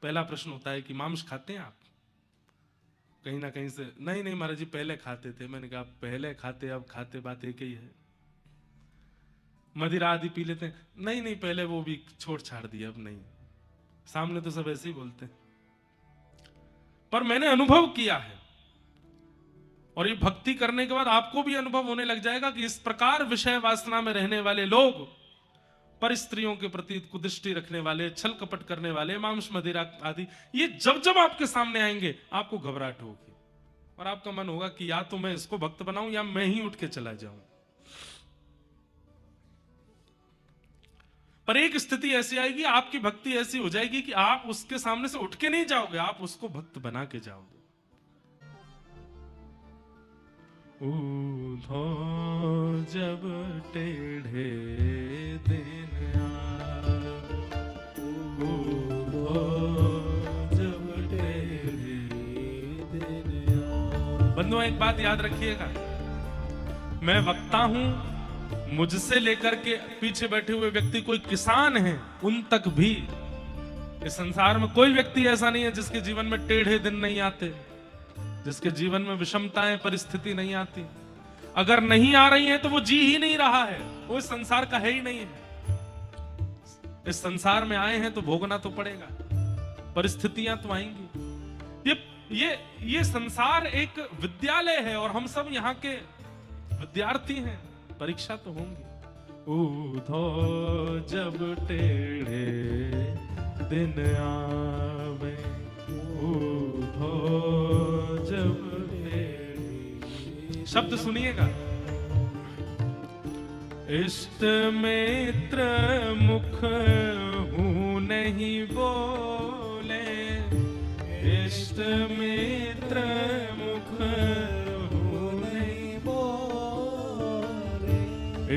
पहला प्रश्न होता है कि मांस खाते हैं आप? कहीं ना कहीं से नहीं नहीं महाराज जी पहले खाते थे। मैंने कहा पहले खाते अब खाते बात एक ही है। मदिरा आदि पी लेते हैं? नहीं नहीं पहले वो भी छोड़ छाड़ दिया, अब नहीं। सामने तो सब ऐसे ही बोलते हैं, पर मैंने अनुभव किया है, और ये भक्ति करने के बाद आपको भी अनुभव होने लग जाएगा कि इस प्रकार विषय वासना में रहने वाले लोग, पर स्त्रियों के प्रति कुदृष्टि रखने वाले, छल कपट करने वाले, मांस मदिरा आदि, ये जब जब आपके सामने आएंगे आपको घबराहट होगी और आपका मन होगा कि या तो मैं इसको भक्त बनाऊं या मैं ही उठ के चला जाऊं। पर एक स्थिति ऐसी आएगी, आपकी भक्ति ऐसी हो जाएगी कि आप उसके सामने से उठ के नहीं जाओगे, आप उसको भक्त बना के जाओगे। उधो जब टेढ़े दिन जब टेढ़े दिन। बंधुओं एक बात याद रखिएगा, मैं वक्ता हूं, मुझसे लेकर के पीछे बैठे हुए व्यक्ति कोई किसान है, उन तक भी इस संसार में कोई व्यक्ति ऐसा नहीं है जिसके जीवन में टेढ़े दिन नहीं आते, जिसके जीवन में विषमताएं परिस्थिति नहीं आती। अगर नहीं आ रही है तो वो जी ही नहीं रहा है, वो इस संसार का है ही नहीं है। इस संसार में आए हैं तो भोगना तो पड़ेगा, परिस्थितियां तो आएंगी। ये संसार एक विद्यालय है और हम सब यहाँ के विद्यार्थी हैं, परीक्षा तो होंगी। उधो जब टेढ़े दिन आवे, उधो जब टेढ़े। शब्द सुनिएगा, इष्ट मित्र मुख हूं नहीं बोले, इष्ट मित्र मुख हूं नहीं बोले,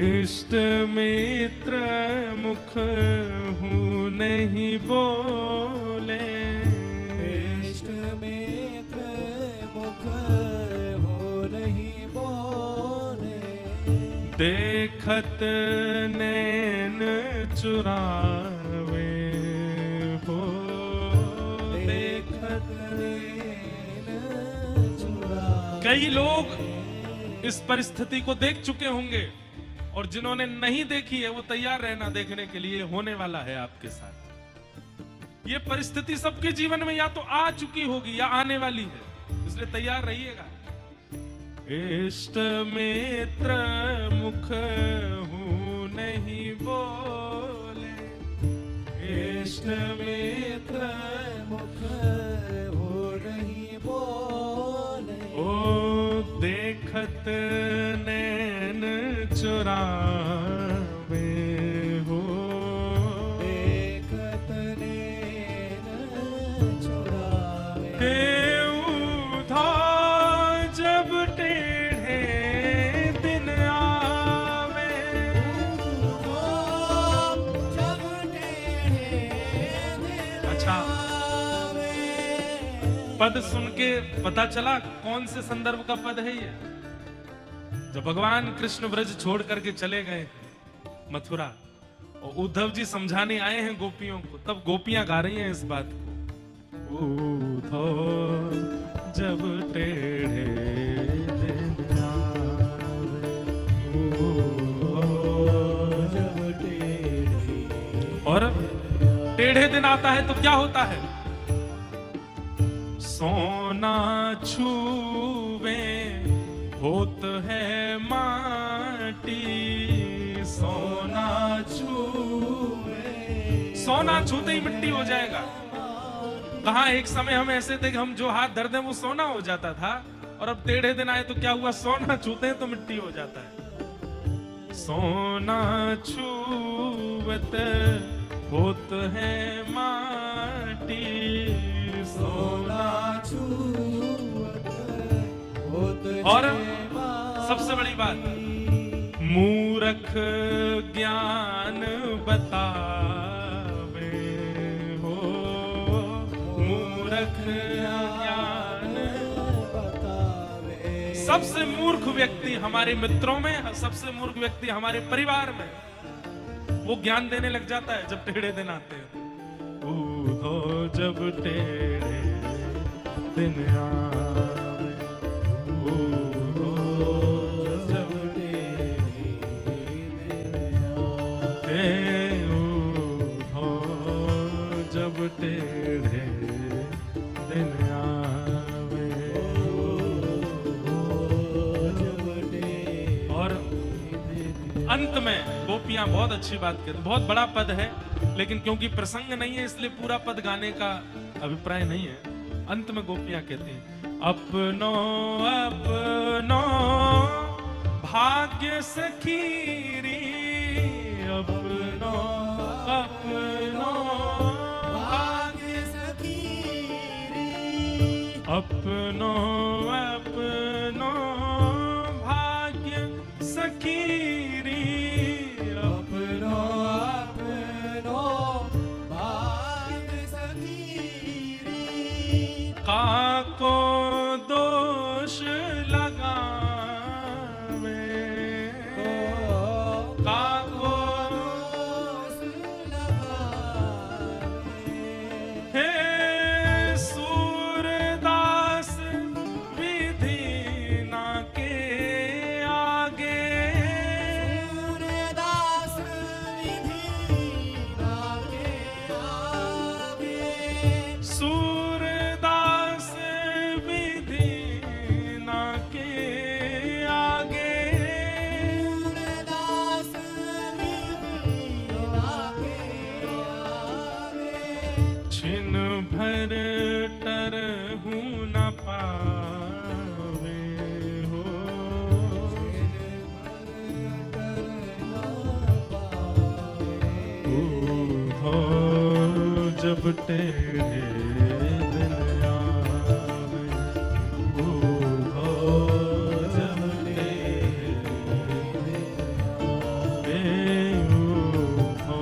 इष्ट मित्र मुख हूं नहीं बोले, इष्ट मित्र मुख हो नहीं बोले, देखत नैन चुरावे हो, देखत नैन चुरावे। कई लोग इस परिस्थिति को देख चुके होंगे और जिन्होंने नहीं देखी है वो तैयार रहना देखने के लिए, होने वाला है आपके साथ। ये परिस्थिति सबके जीवन में या तो आ चुकी होगी या आने वाली है, इसलिए तैयार रहिएगा। इष्ट मित्र मुख हूं नहीं बोले, इष्ट मित्र मुख हो नहीं बोले, ओ देखत नैन चुरावे हो, देखत नैन चुरावे। हे उधा जब टेढ़े दिन आवे, जब टेढ़े दिन अच्छा आवे। पद सुन के पता चला कौन से संदर्भ का पद है ये। जब भगवान कृष्ण ब्रज छोड़ करके चले गए मथुरा और उद्धव जी समझाने आए हैं गोपियों को, तब गोपियां गा रही हैं इस बात को। उद्धव जब टेढ़े दिन आवे। जब टेढ़े और टेढ़े दिन आता है तो क्या होता है? सोना छूवे होत है माटी, सोना छूवे, सोना छूते ही मिट्टी हो जाएगा। कहा एक समय हम ऐसे थे कि हम जो हाथ धर दें वो सोना हो जाता था, और अब टेढ़े दिन आए तो क्या हुआ? सोना छूते हैं तो मिट्टी हो जाता है। सोना छूवत होत है माटी, सोना छूवत होत और है सबसे बड़ी बात, मूर्ख ज्ञान बतावे हो, मूर्ख ज्ञान बतावे। सबसे मूर्ख व्यक्ति हमारे मित्रों में, सबसे मूर्ख व्यक्ति हमारे परिवार में, वो ज्ञान देने लग जाता है जब टेढ़े दिन आते हैं। हो जब टेढ़े दिन आवे, जब टेढ़े हो, जब टेढ़े दिन आवे। और अंत में गोपियां बहुत अच्छी बात कहती, बहुत बड़ा पद है लेकिन क्योंकि प्रसंग नहीं है इसलिए पूरा पद गाने का अभिप्राय नहीं है। अंत में गोपियां कहती हैं, अपनो अपनो भाग्य सखीरी, अपनो अपनो भाग्य सखीरी, अपनो अपनो भाग्य सखीरी, अपनो अपनो भाग्य सखीरी। काको दोष लगावे, काको दोष लगावे। हे सूरदास विधि ना के आगे, सूरदास विधि ना के आगे। सूरदास विधि ना के आगे, सूरदास विधि ना के आगे। छिन भर टरहु न पावे हो, हो जब टेढ़े दिन आवे, हो जब टेढ़े दिन आवे, हो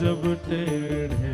जब टेढ़े